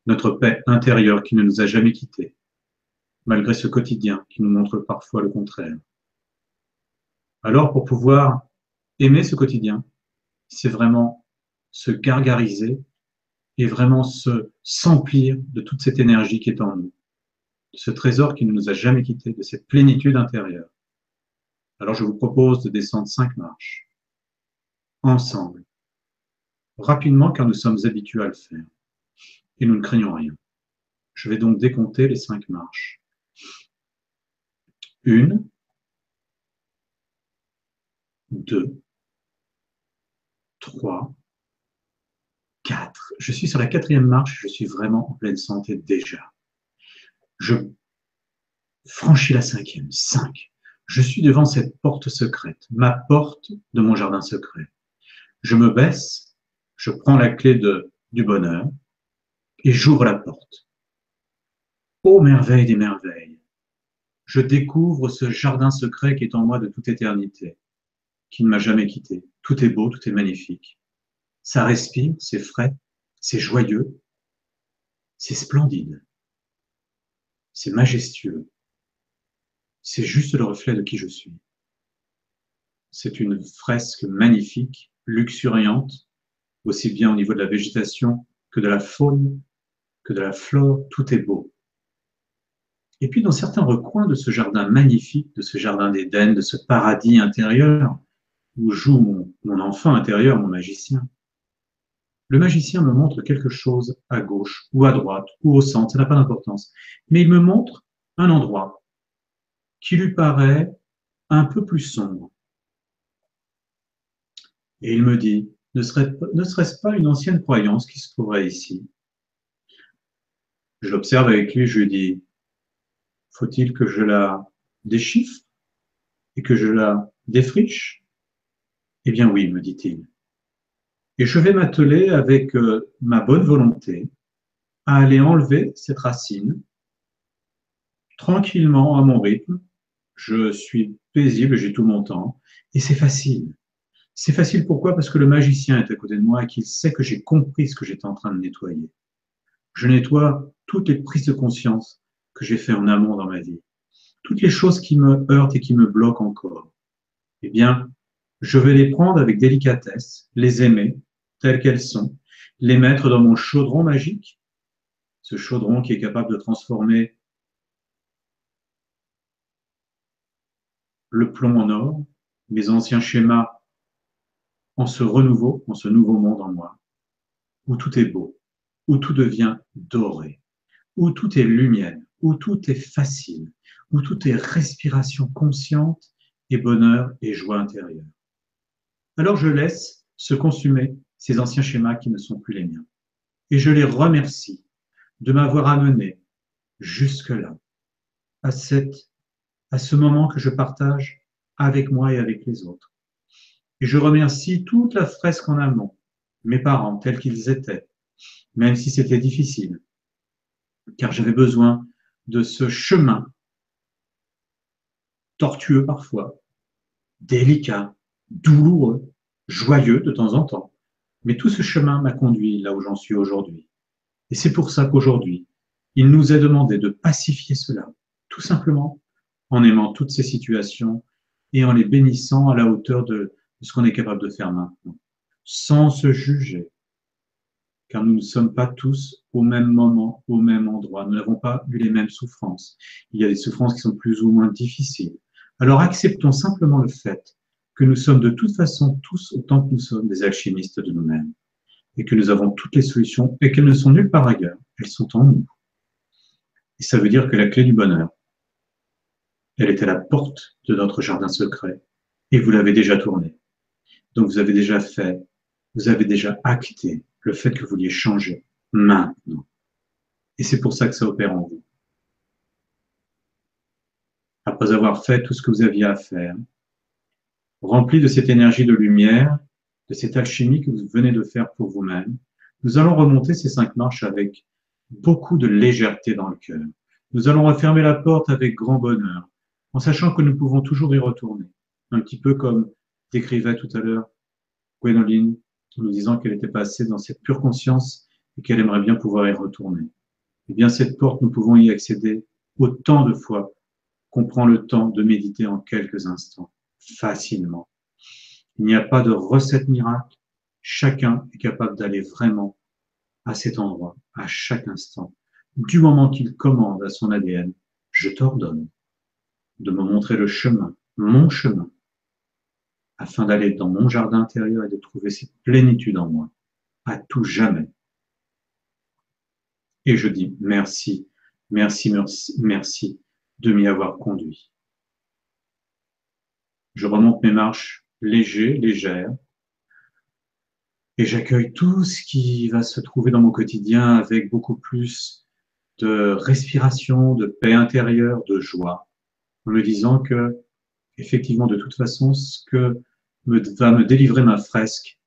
notre paix intérieure qui ne nous a jamais quittés, malgré ce quotidien qui nous montre parfois le contraire. Alors, pour pouvoir aimer ce quotidien, c'est vraiment se gargariser et vraiment s'emplir de toute cette énergie qui est en nous, de ce trésor qui ne nous a jamais quittés, de cette plénitude intérieure. Alors, je vous propose de descendre 5 marches, ensemble, rapidement car nous sommes habitués à le faire et nous ne craignons rien. Je vais donc décompter les 5 marches. 1, 2, 3, 4. Je suis sur la 4e marche, je suis vraiment en pleine santé déjà. Je franchis la 5e, 5. Je suis devant cette porte secrète, ma porte de mon jardin secret. Je me baisse, je prends la clé du bonheur et j'ouvre la porte. Ô merveille des merveilles! je découvre ce jardin secret qui est en moi de toute éternité, qui ne m'a jamais quitté. Tout est beau, tout est magnifique. Ça respire, c'est frais, c'est joyeux, c'est splendide, c'est majestueux. C'est juste le reflet de qui je suis. C'est une fresque magnifique, luxuriante, aussi bien au niveau de la végétation que de la faune, que de la flore, tout est beau. Et puis dans certains recoins de ce jardin magnifique, de ce jardin d'Éden, de ce paradis intérieur, où joue mon enfant intérieur, mon magicien, le magicien me montre quelque chose à gauche ou à droite ou au centre, ça n'a pas d'importance, mais il me montre un endroit qui lui paraît un peu plus sombre. Et il me dit, ne serait-ce pas une ancienne croyance qui se trouverait ici? Je l'observe avec lui, je lui dis, faut-il que je la déchiffre et que je la défriche? Eh bien oui, me dit-il. Et je vais m'atteler avec ma bonne volonté à aller enlever cette racine tranquillement à mon rythme. Je suis paisible, j'ai tout mon temps et c'est facile. C'est facile pourquoi? Parce que le magicien est à côté de moi et qu'il sait que j'ai compris ce que j'étais en train de nettoyer. Je nettoie toutes les prises de conscience que j'ai fait en amont dans ma vie. Toutes les choses qui me heurtent et qui me bloquent encore. Eh bien, je vais les prendre avec délicatesse, les aimer telles qu'elles sont, les mettre dans mon chaudron magique, ce chaudron qui est capable de transformer le plomb en or, mes anciens schémas en ce renouveau, en ce nouveau monde en moi, où tout est beau, où tout devient doré, où tout est lumière, où tout est facile, où tout est respiration consciente et bonheur et joie intérieure. Alors je laisse se consumer ces anciens schémas qui ne sont plus les miens. Et je les remercie de m'avoir amené jusque-là, à ce moment que je partage avec moi et avec les autres. Et je remercie toute la fresque en amont, mes parents tels qu'ils étaient, même si c'était difficile, car j'avais besoin de ce chemin tortueux parfois, délicat, douloureux, joyeux de temps en temps. Mais tout ce chemin m'a conduit là où j'en suis aujourd'hui. Et c'est pour ça qu'aujourd'hui, il nous est demandé de pacifier cela, tout simplement en aimant toutes ces situations et en les bénissant à la hauteur de ce qu'on est capable de faire maintenant, sans se juger, car nous ne sommes pas tous au même moment, au même endroit. Nous n'avons pas eu les mêmes souffrances. Il y a des souffrances qui sont plus ou moins difficiles. Alors acceptons simplement le fait que nous sommes de toute façon tous, autant que nous sommes, des alchimistes de nous-mêmes, et que nous avons toutes les solutions, et qu'elles ne sont nulle part ailleurs, elles sont en nous. Et ça veut dire que la clé du bonheur, elle est à la porte de notre jardin secret, et vous l'avez déjà tournée. Donc vous avez déjà fait, vous avez déjà acté le fait que vous vouliez changer maintenant. Et c'est pour ça que ça opère en vous. Après avoir fait tout ce que vous aviez à faire, rempli de cette énergie de lumière, de cette alchimie que vous venez de faire pour vous-même, nous allons remonter ces 5 marches avec beaucoup de légèreté dans le cœur. Nous allons refermer la porte avec grand bonheur, en sachant que nous pouvons toujours y retourner. Un petit peu comme décrivait tout à l'heure Gwénoline, en nous disant qu'elle était passée dans cette pure conscience et qu'elle aimerait bien pouvoir y retourner. Eh bien, cette porte, nous pouvons y accéder autant de fois qu'on prend le temps de méditer en quelques instants, facilement. Il n'y a pas de recette miracle. Chacun est capable d'aller vraiment à cet endroit, à chaque instant. Du moment qu'il commande à son ADN, je t'ordonne de me montrer le chemin, mon chemin, afin d'aller dans mon jardin intérieur et de trouver cette plénitude en moi, à tout jamais. Et je dis merci, merci, merci, merci de m'y avoir conduit. Je remonte mes marches léger, légères, et j'accueille tout ce qui va se trouver dans mon quotidien avec beaucoup plus de respiration, de paix intérieure, de joie, en me disant que, effectivement, de toute façon, ce que va me délivrer ma fresque,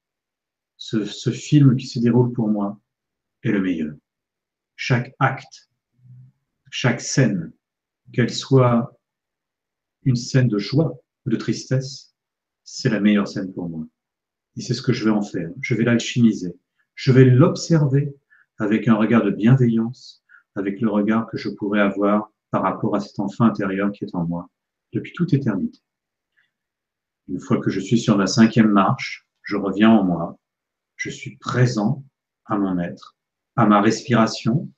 ce film qui se déroule pour moi, est le meilleur. Chaque acte, chaque scène, qu'elle soit une scène de joie ou de tristesse, c'est la meilleure scène pour moi. Et c'est ce que je vais en faire. Je vais l'alchimiser. Je vais l'observer avec un regard de bienveillance, avec le regard que je pourrais avoir par rapport à cet enfant intérieur qui est en moi depuis toute éternité. Une fois que je suis sur ma 5e marche, je reviens en moi. Je suis présent à mon être, à ma respiration,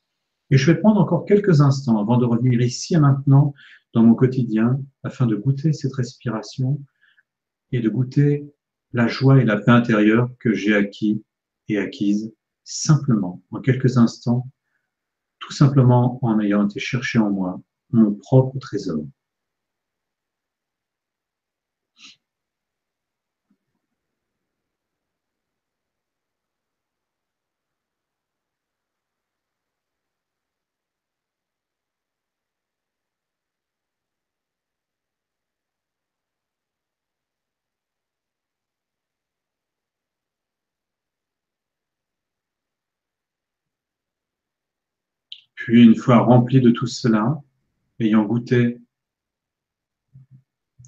et je vais prendre encore quelques instants avant de revenir ici et maintenant dans mon quotidien afin de goûter cette respiration et de goûter la joie et la paix intérieure que j'ai acquis et acquise simplement, en quelques instants, tout simplement en ayant été chercher en moi mon propre trésor. Puis, une fois rempli de tout cela, ayant goûté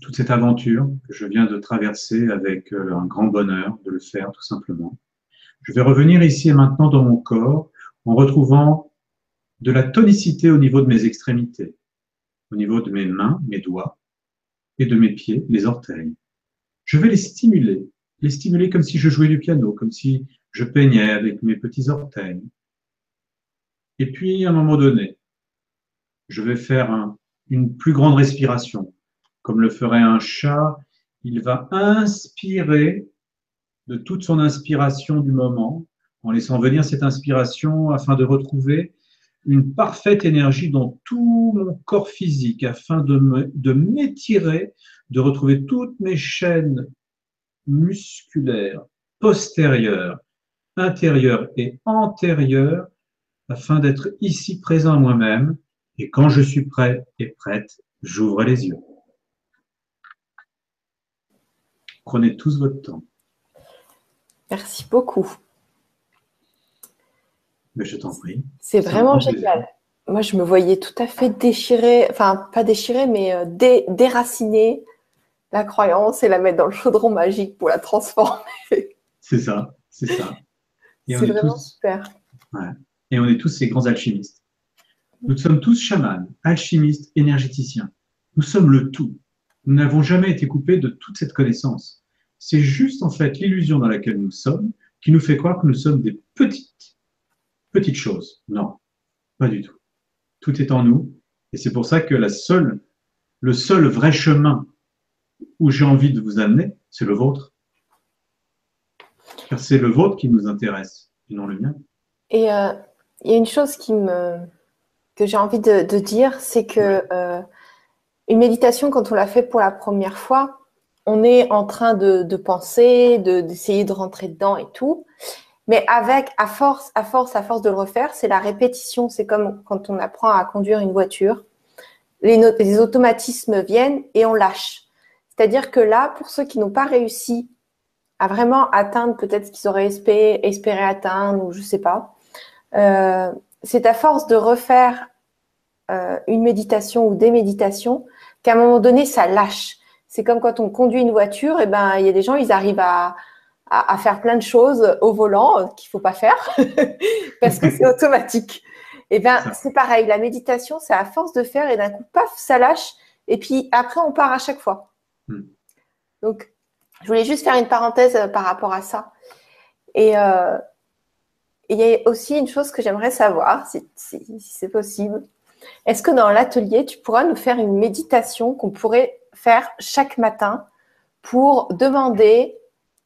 toute cette aventure que je viens de traverser avec un grand bonheur de le faire, tout simplement, je vais revenir ici et maintenant dans mon corps en retrouvant de la tonicité au niveau de mes extrémités, au niveau de mes mains, mes doigts et de mes pieds, les orteils. Je vais les stimuler comme si je jouais du piano, comme si je peignais avec mes petits orteils. Et puis, à un moment donné, je vais faire une plus grande respiration. Comme le ferait un chat, il va inspirer de toute son inspiration du moment, en laissant venir cette inspiration afin de retrouver une parfaite énergie dans tout mon corps physique, afin de m'étirer, de retrouver toutes mes chaînes musculaires, postérieures, intérieures et antérieures, afin d'être ici présent à moi-même. Et quand je suis prêt et prête, j'ouvre les yeux. Prenez tous votre temps. Merci beaucoup. Mais je t'en prie. C'est vraiment génial. Moi, je me voyais tout à fait déchirer, enfin, pas déchirer, mais déraciner la croyance et la mettre dans le chaudron magique pour la transformer. C'est ça, c'est ça. C'est vraiment super. Ouais. Et on est tous ces grands alchimistes. Nous sommes tous chamans, alchimistes, énergéticiens. Nous sommes le tout. Nous n'avons jamais été coupés de toute cette connaissance. C'est juste en fait l'illusion dans laquelle nous sommes qui nous fait croire que nous sommes des petites choses. Non, pas du tout. Tout est en nous. Et c'est pour ça que le seul vrai chemin où j'ai envie de vous amener, c'est le vôtre. Car c'est le vôtre qui nous intéresse, et non le mien. Et il y a une chose que j'ai envie de dire, c'est que une méditation, quand on la fait pour la première fois, on est en train de penser, d'essayer de rentrer dedans et tout. Mais à force de le refaire, c'est la répétition. C'est comme quand on apprend à conduire une voiture. Les automatismes viennent et on lâche. C'est-à-dire que là, pour ceux qui n'ont pas réussi à vraiment atteindre peut-être ce qu'ils auraient espéré atteindre, ou je sais pas, c'est à force de refaire une méditation ou des méditations qu'à un moment donné, ça lâche. C'est comme quand on conduit une voiture, et ben il y a des gens, ils arrivent à faire plein de choses au volant qu'il faut pas faire parce que c'est automatique. Et ben c'est pareil, la méditation, c'est à force de faire et d'un coup, paf, ça lâche. Et puis après, on part à chaque fois. Donc, je voulais juste faire une parenthèse par rapport à ça. Et il y a aussi une chose que j'aimerais savoir, si c'est possible. Est-ce que dans l'atelier, tu pourras nous faire une méditation qu'on pourrait faire chaque matin pour demander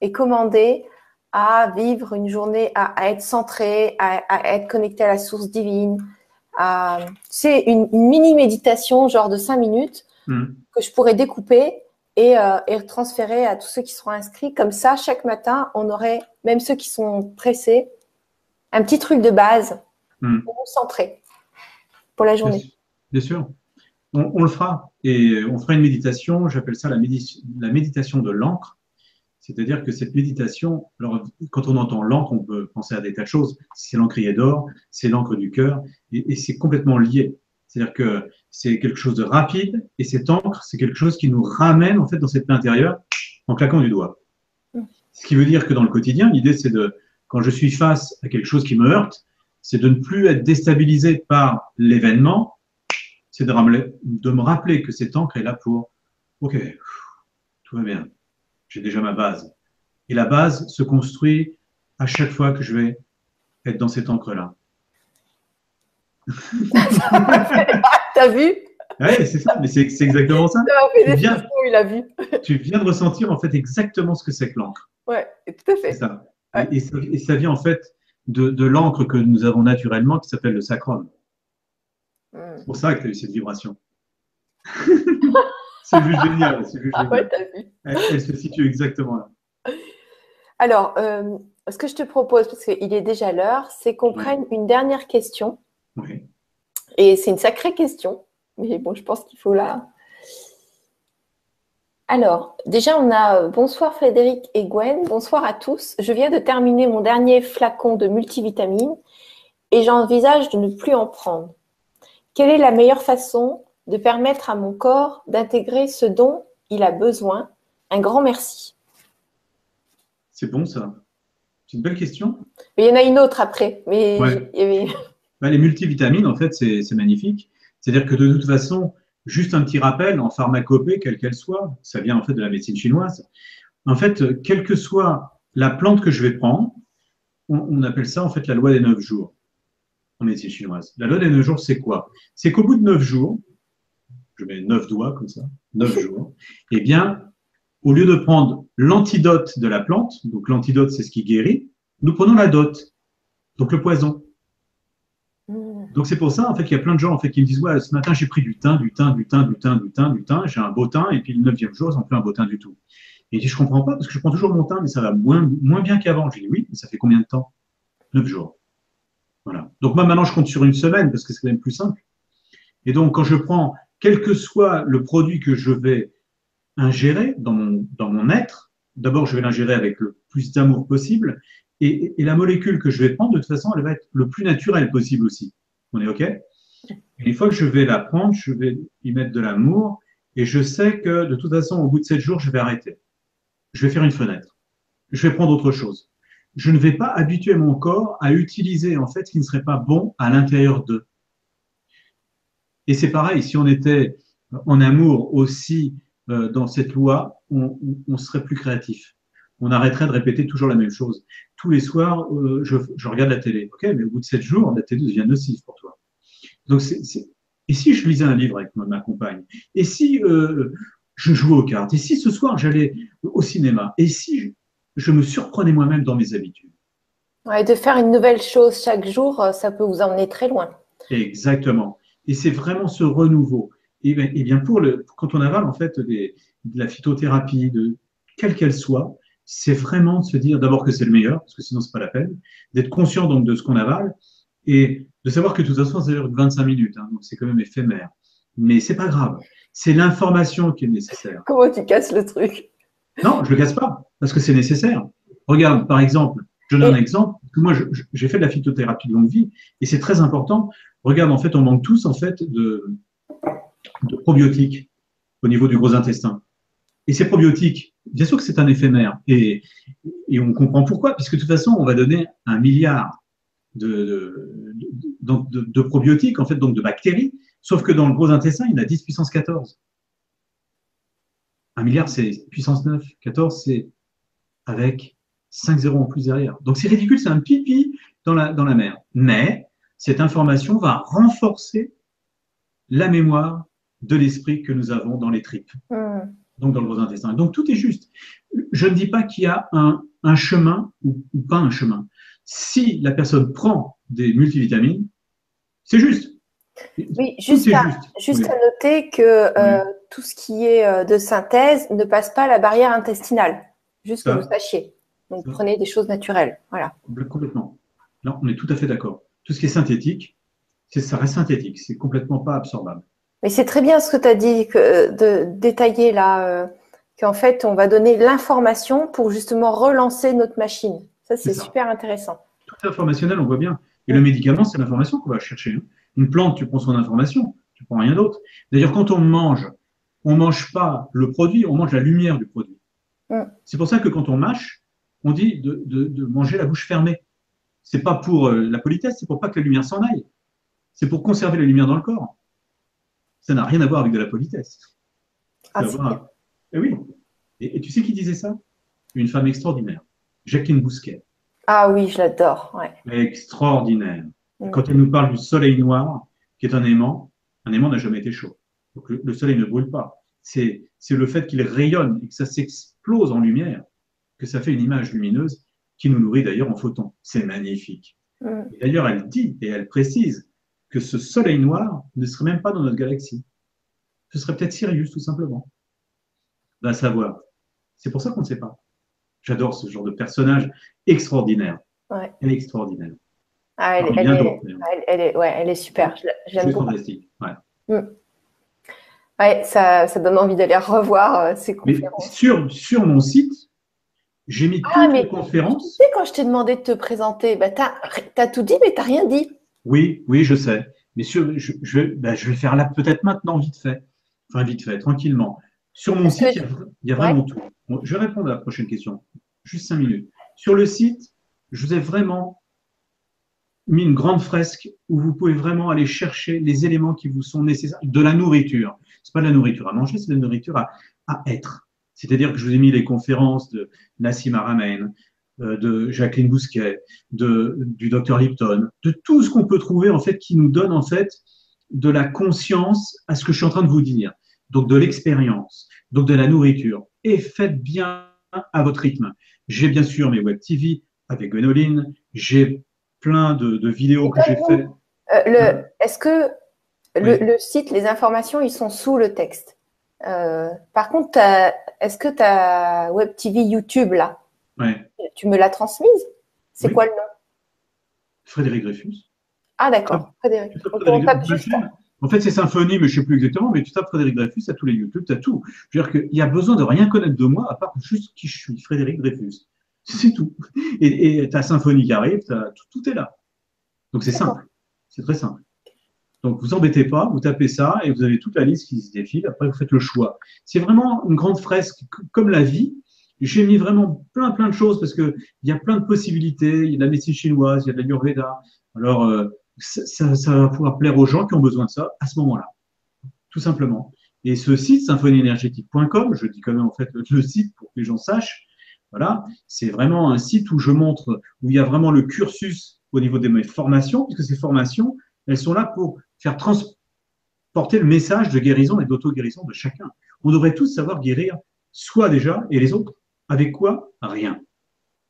et commander à vivre une journée, à être centré, à être connecté à la source divine. C'est une mini méditation, genre de 5 minutes, que je pourrais découper et transférer à tous ceux qui seront inscrits. Comme ça, chaque matin, on aurait, même ceux qui sont pressés, un petit truc de base pour nous centrer pour la journée. Bien sûr. On le fera. Et on fera une méditation, j'appelle ça la méditation de l'encre. C'est-à-dire que cette méditation, alors quand on entend l'encre, on peut penser à des tas de choses. C'est l'encrier d'or, c'est l'encre du cœur, et c'est complètement lié. C'est-à-dire que c'est quelque chose de rapide et cette encre, c'est quelque chose qui nous ramène en fait dans cette paix intérieure en claquant du doigt. Ce qui veut dire que dans le quotidien, l'idée c'est de, quand je suis face à quelque chose qui me heurte, c'est de ne plus être déstabilisé par l'événement, c'est de me rappeler que cette encre est là pour, ok, tout va bien, j'ai déjà ma base. Et la base se construit à chaque fois que je vais être dans cette encre-là. T'as vu? Oui, c'est ça, mais c'est exactement ça. Ça m'a fait des frissons, il a vu. Tu viens de ressentir en fait exactement ce que c'est que l'encre. Ouais, tout à C'est fait. ça. Ouais. Et ça vient en fait de l'encre que nous avons naturellement qui s'appelle le sacrum. C'est pour ça que tu as eu cette vibration. C'est juste génial. C'est juste génial. Ouais, t'as vu. Elle se situe exactement là. Alors, ce que je te propose, parce qu'il est déjà l'heure, c'est qu'on prenne une dernière question. Oui. Et c'est une sacrée question. Mais bon, je pense qu'il faut la… Alors, déjà, on a bonsoir Frédéric et Gwen, bonsoir à tous. Je viens de terminer mon dernier flacon de multivitamines et j'envisage de ne plus en prendre. Quelle est la meilleure façon de permettre à mon corps d'intégrer ce dont il a besoin? Un grand merci. C'est bon ça. C'est une belle question. Mais il y en a une autre après. Mais Ouais. il y avait… Les multivitamines, en fait, c'est magnifique. C'est-à-dire que de toute façon, juste un petit rappel, en pharmacopée, quelle qu'elle soit, ça vient en fait de la médecine chinoise. En fait, quelle que soit la plante que je vais prendre, on appelle ça en fait la loi des 9 jours en médecine chinoise. La loi des 9 jours, c'est quoi? C'est qu'au bout de 9 jours, je mets 9 doigts comme ça, 9 jours, eh bien, au lieu de prendre l'antidote de la plante, donc l'antidote, c'est ce qui guérit, nous prenons la dot, donc le poison. Donc c'est pour ça en fait qu'il y a plein de gens en fait qui me disent ouais, ce matin j'ai pris du thym, j'ai un beau thym et puis le 9e jour ils n'ont plus un beau thym du tout. Et je dis je comprends pas parce que je prends toujours mon thym mais ça va moins bien qu'avant. Je dis oui, mais ça fait combien de temps? 9 jours. Voilà. Donc moi maintenant je compte sur une semaine parce que c'est quand même plus simple. Et donc quand je prends quel que soit le produit que je vais ingérer dans mon être, d'abord je vais l'ingérer avec le plus d'amour possible et la molécule que je vais prendre de toute façon elle va être le plus naturelle possible aussi. On est OK? Et une fois que je vais la prendre, je vais y mettre de l'amour et je sais que de toute façon, au bout de 7 jours, je vais arrêter. Je vais faire une fenêtre. Je vais prendre autre chose. Je ne vais pas habituer mon corps à utiliser en fait ce qui ne serait pas bon à l'intérieur d'eux. Et c'est pareil, si on était en amour aussi dans cette loi, on serait plus créatif. On arrêterait de répéter toujours la même chose. Tous les soirs, je regarde la télé. OK, mais au bout de 7 jours, la télé devient nocive pour toi. Donc, et si je lisais un livre avec ma compagne? Et si je jouais aux cartes? Et si ce soir, j'allais au cinéma? Et si je me surprenais moi-même dans mes habitudes? Ouais, de faire une nouvelle chose chaque jour, ça peut vous emmener très loin. Exactement. Et c'est vraiment ce renouveau. Et bien quand on avale en fait de la phytothérapie, quelle qu'elle soit, c'est vraiment de se dire d'abord que c'est le meilleur, parce que sinon c'est pas la peine, d'être conscient donc de ce qu'on avale et de savoir que de toute façon ça dure 25 minutes, hein, donc c'est quand même éphémère. Mais c'est pas grave. C'est l'information qui est nécessaire. Comment tu casses le truc? Non, je le casse pas, parce que c'est nécessaire. Regarde, par exemple, je donne un exemple. Moi, j'ai fait de la phytothérapie de longue vie et c'est très important. Regarde, en fait, on manque tous en fait de probiotiques au niveau du gros intestin. Et ces probiotiques, bien sûr que c'est un éphémère et on comprend pourquoi, puisque de toute façon, on va donner 1 milliard de probiotiques, en fait, donc de bactéries, sauf que dans le gros intestin, il y en a 10 puissance 14. 1 milliard, c'est puissance 9. 14, c'est avec 5 zéros en plus derrière. Donc c'est ridicule, c'est un pipi dans la mer. Mais cette information va renforcer la mémoire de l'esprit que nous avons dans les tripes, donc dans le gros intestin. Donc tout est juste. Je ne dis pas qu'il y a un chemin ou pas un chemin. Si la personne prend des multivitamines, c'est juste. Oui, juste à noter que tout ce qui est de synthèse ne passe pas la barrière intestinale, juste que vous sachiez. Donc prenez des choses naturelles. Voilà. Complètement. Là, on est tout à fait d'accord. Tout ce qui est synthétique, ça reste synthétique, c'est complètement pas absorbable. Mais c'est très bien ce que tu as dit, de détailler là, qu'en fait, on va donner l'information pour justement relancer notre machine. Ça, c'est super intéressant. Tout est informationnel, on voit bien. Et le médicament, c'est l'information qu'on va chercher. Une plante, tu prends son information. Tu prends rien d'autre. D'ailleurs, quand on mange pas le produit, on mange la lumière du produit. C'est pour ça que quand on mâche, on dit de manger la bouche fermée. C'est pas pour la politesse, c'est pour pas que la lumière s'en aille. C'est pour conserver la lumière dans le corps. Ça n'a rien à voir avec de la politesse. Et oui. Et tu sais qui disait ça? Une femme extraordinaire, Jacqueline Bousquet. Ah oui, je l'adore. Ouais. Extraordinaire. Quand elle nous parle du soleil noir, qui est un aimant n'a jamais été chaud. Donc le soleil ne brûle pas. C'est le fait qu'il rayonne et que ça s'explose en lumière, que ça fait une image lumineuse qui nous nourrit d'ailleurs en photons. C'est magnifique. Et d'ailleurs, elle dit et elle précise que ce soleil noir ne serait même pas dans notre galaxie. Ce serait peut-être Sirius, tout simplement. Va savoir. C'est pour ça qu'on ne sait pas. J'adore ce genre de personnage extraordinaire. Ouais. Elle est extraordinaire. Ah, elle est super. J'aime beaucoup. Fantastique. Ouais. Ouais, ça donne envie d'aller revoir ces conférences. Mais sur mon site, j'ai mis toutes les conférences. Tu sais, quand je t'ai demandé de te présenter, tu as tout dit, mais tu n'as rien dit. Oui, je sais. Mais je vais faire là peut-être maintenant, vite fait. Enfin, vite fait, tranquillement. Sur mon site, il y a vraiment tout. Bon, je vais répondre à la prochaine question. Juste 5 minutes. Sur le site, je vous ai vraiment mis une grande fresque où vous pouvez vraiment aller chercher les éléments qui vous sont nécessaires. De la nourriture. Ce n'est pas de la nourriture à manger, c'est de la nourriture à être. C'est-à-dire que je vous ai mis les conférences de Nassim Haramein, de Jacqueline Bousquet, du docteur Lipton, de tout ce qu'on peut trouver en fait qui nous donne en fait de la conscience à ce que je suis en train de vous dire. Donc de l'expérience, donc de la nourriture. Et faites bien à votre rythme. J'ai bien sûr mes web TV avec Gwénoline, j'ai plein de vidéos que j'ai faites. Est-ce que le site, les informations, ils sont sous le texte? Par contre, est-ce que ta web TV YouTube, là, tu me l'as transmise? C'est quoi le nom? Frédéric Dreyfus. Ah, d'accord. Frédéric. En fait, c'est Symphonie, mais je ne sais plus exactement, mais tu tapes Frédéric Dreyfus, tu as tous les YouTube, tu as tout. Je veux dire qu'il y a besoin de rien connaître de moi, à part juste qui je suis, Frédéric Dreyfus. C'est tout. Et tu as Symphonie qui arrive, tout est là. Donc c'est simple. C'est très simple. Donc vous embêtez pas, vous tapez ça et vous avez toute la liste qui se défile. Après, vous faites le choix. C'est vraiment une grande fresque, comme la vie. J'ai mis vraiment plein de choses parce qu'il y a plein de possibilités. Il y a de la médecine chinoise, il y a de l'Ayurveda. Alors, ça va pouvoir plaire aux gens qui ont besoin de ça à ce moment-là, tout simplement. Et ce site, symphonieenergétique.com, je dis quand même en fait le site pour que les gens sachent, voilà, c'est vraiment un site où je montre, où il y a vraiment le cursus au niveau de mes formations, puisque ces formations, elles sont là pour faire transporter le message de guérison et d'auto-guérison de chacun. On devrait tous savoir guérir soi déjà et les autres. Avec quoi? Rien.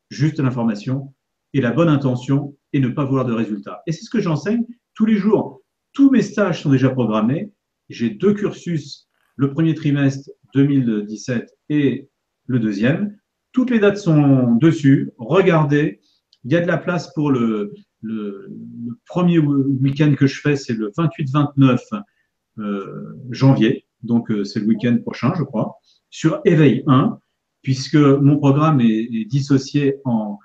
Juste l'information et la bonne intention et ne pas vouloir de résultats. Et c'est ce que j'enseigne tous les jours. Tous mes stages sont déjà programmés. J'ai 2 cursus, le premier trimestre 2017 et le deuxième. Toutes les dates sont dessus. Regardez, il y a de la place pour le premier week-end que je fais, c'est le 28-29 janvier. Donc, c'est le week-end prochain, je crois, sur Éveil 1, puisque mon programme est dissocié en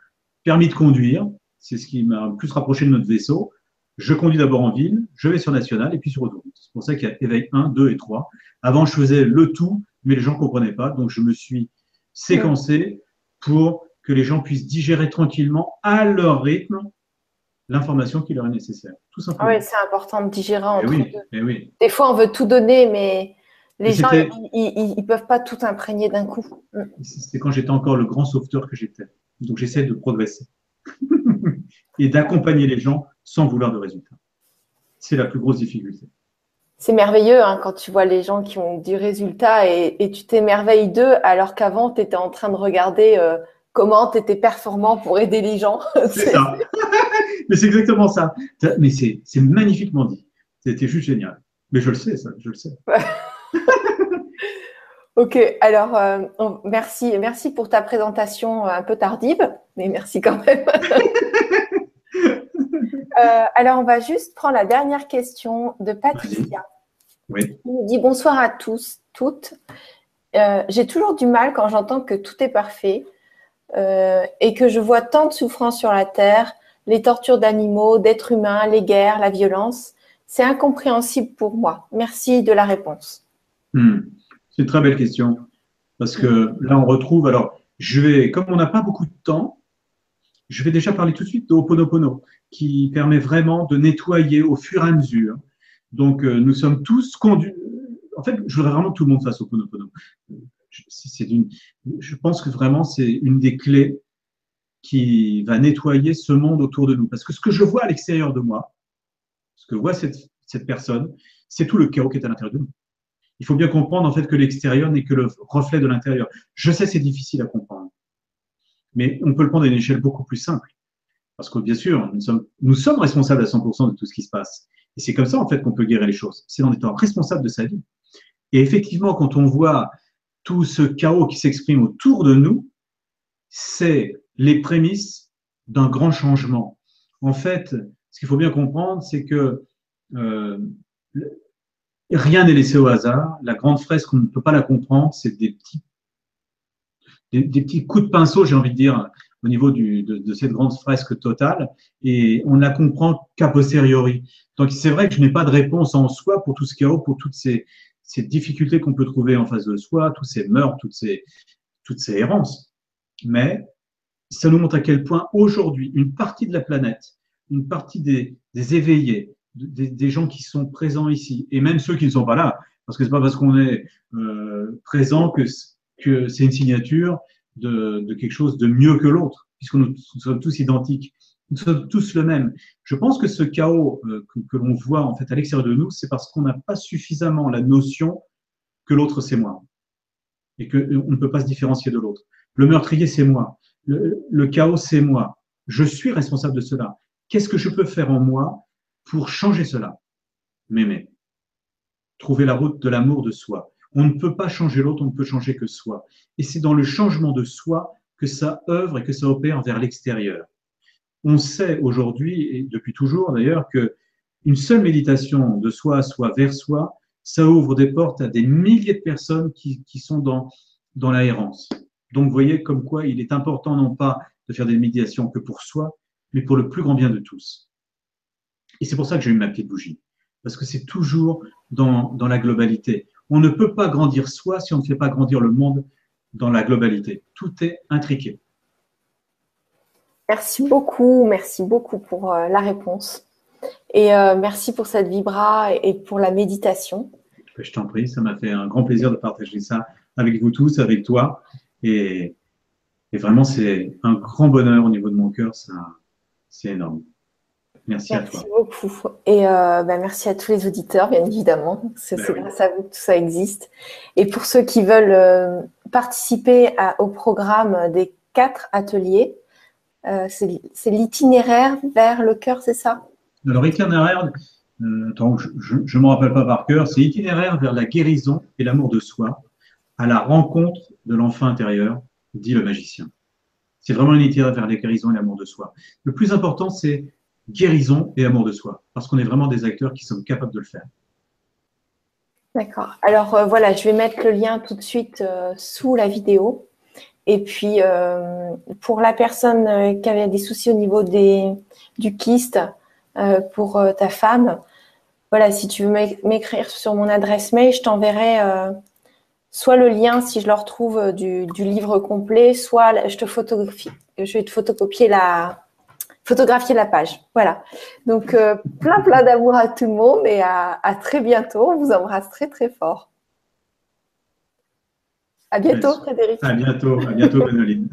permis de conduire. C'est ce qui m'a le plus rapproché de notre vaisseau. Je conduis d'abord en ville, je vais sur National et puis sur autoroute. C'est pour ça qu'il y a Éveil 1, 2 et 3. Avant, je faisais le tout, mais les gens ne comprenaient pas. Donc, je me suis séquencé pour que les gens puissent digérer tranquillement à leur rythme l'information qui leur est nécessaire. Tout simplement. Oui, c'est important de digérer entre deux. Oui. Des fois, on veut tout donner, mais les gens, ils ne peuvent pas tout imprégner d'un coup. C'est quand j'étais encore le grand sauveteur que j'étais. Donc, j'essaie de progresser et d'accompagner les gens sans vouloir de résultats. C'est la plus grosse difficulté. C'est merveilleux quand tu vois les gens qui ont du résultat et tu t'émerveilles d'eux alors qu'avant, tu étais en train de regarder comment tu étais performant pour aider les gens. C'est ça. Mais c'est exactement ça. Mais c'est magnifiquement dit. C'était juste génial. Mais je le sais, ça, je le sais. Ok, alors merci pour ta présentation un peu tardive, mais merci quand même. Alors, on va juste prendre la dernière question de Patricia. Oui. Elle nous dit bonsoir à tous, toutes. J'ai toujours du mal quand j'entends que tout est parfait et que je vois tant de souffrances sur la terre, les tortures d'animaux, d'êtres humains, les guerres, la violence. C'est incompréhensible pour moi. Merci de la réponse. C'est une très belle question. Parce que là, on retrouve. Alors, comme on n'a pas beaucoup de temps, je vais déjà parler tout de suite de Ho'oponopono, qui permet vraiment de nettoyer au fur et à mesure. Donc, nous sommes tous conduits. En fait, je voudrais vraiment que tout le monde fasse Ho'oponopono. Je pense que vraiment, c'est une des clés qui va nettoyer ce monde autour de nous. Parce que ce que je vois à l'extérieur de moi, ce que voit cette personne, c'est tout le chaos qui est à l'intérieur de nous. Il faut bien comprendre en fait que l'extérieur n'est que le reflet de l'intérieur. Je sais, c'est difficile à comprendre, mais on peut le prendre à une échelle beaucoup plus simple. Parce que bien sûr, nous sommes responsables à 100% de tout ce qui se passe. Et c'est comme ça en fait qu'on peut guérir les choses. C'est en étant responsable de sa vie. Et effectivement, quand on voit tout ce chaos qui s'exprime autour de nous, c'est les prémices d'un grand changement. En fait, ce qu'il faut bien comprendre, c'est que rien n'est laissé au hasard. La grande fresque, on ne peut pas la comprendre. C'est des petits coups de pinceau, j'ai envie de dire, au niveau de cette grande fresque totale. Et on ne la comprend qu'à posteriori. Donc, c'est vrai que je n'ai pas de réponse en soi pour tout ce chaos, pour toutes ces difficultés qu'on peut trouver en face de soi, tous ces meurtres, toutes ces errances. Mais ça nous montre à quel point aujourd'hui, une partie de la planète, une partie des éveillés, des gens qui sont présents ici, et même ceux qui ne sont pas là, parce que c'est pas parce qu'on est présent que c'est une signature de quelque chose de mieux que l'autre, puisque nous sommes tous identiques, nous sommes tous le même. Je pense que ce chaos que l'on voit en fait à l'extérieur de nous, c'est parce qu'on n'a pas suffisamment la notion que l'autre c'est moi, et qu'on ne peut pas se différencier de l'autre. Le meurtrier c'est moi, le chaos c'est moi, je suis responsable de cela. Qu'est-ce que je peux faire en moi pour changer cela? M'aimer. Trouver la route de l'amour de soi. On ne peut pas changer l'autre, on ne peut changer que soi. Et c'est dans le changement de soi que ça œuvre et que ça opère vers l'extérieur. On sait aujourd'hui, et depuis toujours d'ailleurs, que une seule méditation de soi à soi vers soi, ça ouvre des portes à des milliers de personnes qui sont dans l'errance. Donc, vous voyez comme quoi il est important non pas de faire des méditations que pour soi, mais pour le plus grand bien de tous. Et c'est pour ça que j'ai eu ma petite bougie. Parce que c'est toujours dans la globalité. On ne peut pas grandir soi si on ne fait pas grandir le monde dans la globalité. Tout est intriqué. Merci beaucoup pour la réponse. Et merci pour cette vibra et pour la méditation. Je t'en prie, ça m'a fait un grand plaisir de partager ça avec vous tous, avec toi. Et vraiment, c'est un grand bonheur au niveau de mon cœur. C'est énorme. Merci à toi. Merci beaucoup. Et merci à tous les auditeurs, bien évidemment. C'est grâce à vous que tout ça existe. Et pour ceux qui veulent participer au programme des 4 ateliers, c'est l'itinéraire vers le cœur, c'est ça? Alors, itinéraire, je ne me rappelle pas par cœur, c'est itinéraire vers la guérison et l'amour de soi, à la rencontre de l'enfant intérieur, dit le magicien. C'est vraiment un itinéraire vers la guérison et l'amour de soi. Le plus important, c'est guérison et amour de soi, parce qu'on est vraiment des acteurs qui sommes capables de le faire. D'accord. Alors voilà, je vais mettre le lien tout de suite sous la vidéo. Et puis, pour la personne qui avait des soucis au niveau du kyste, pour ta femme, voilà, si tu veux m'écrire sur mon adresse mail, je t'enverrai soit le lien, si je le retrouve, du livre complet, soit je vais te photographier la page. Voilà. Donc, plein d'amour à tout le monde et à très bientôt. On vous embrasse très, très fort. À bientôt, Frédéric. À bientôt, Gwénoline.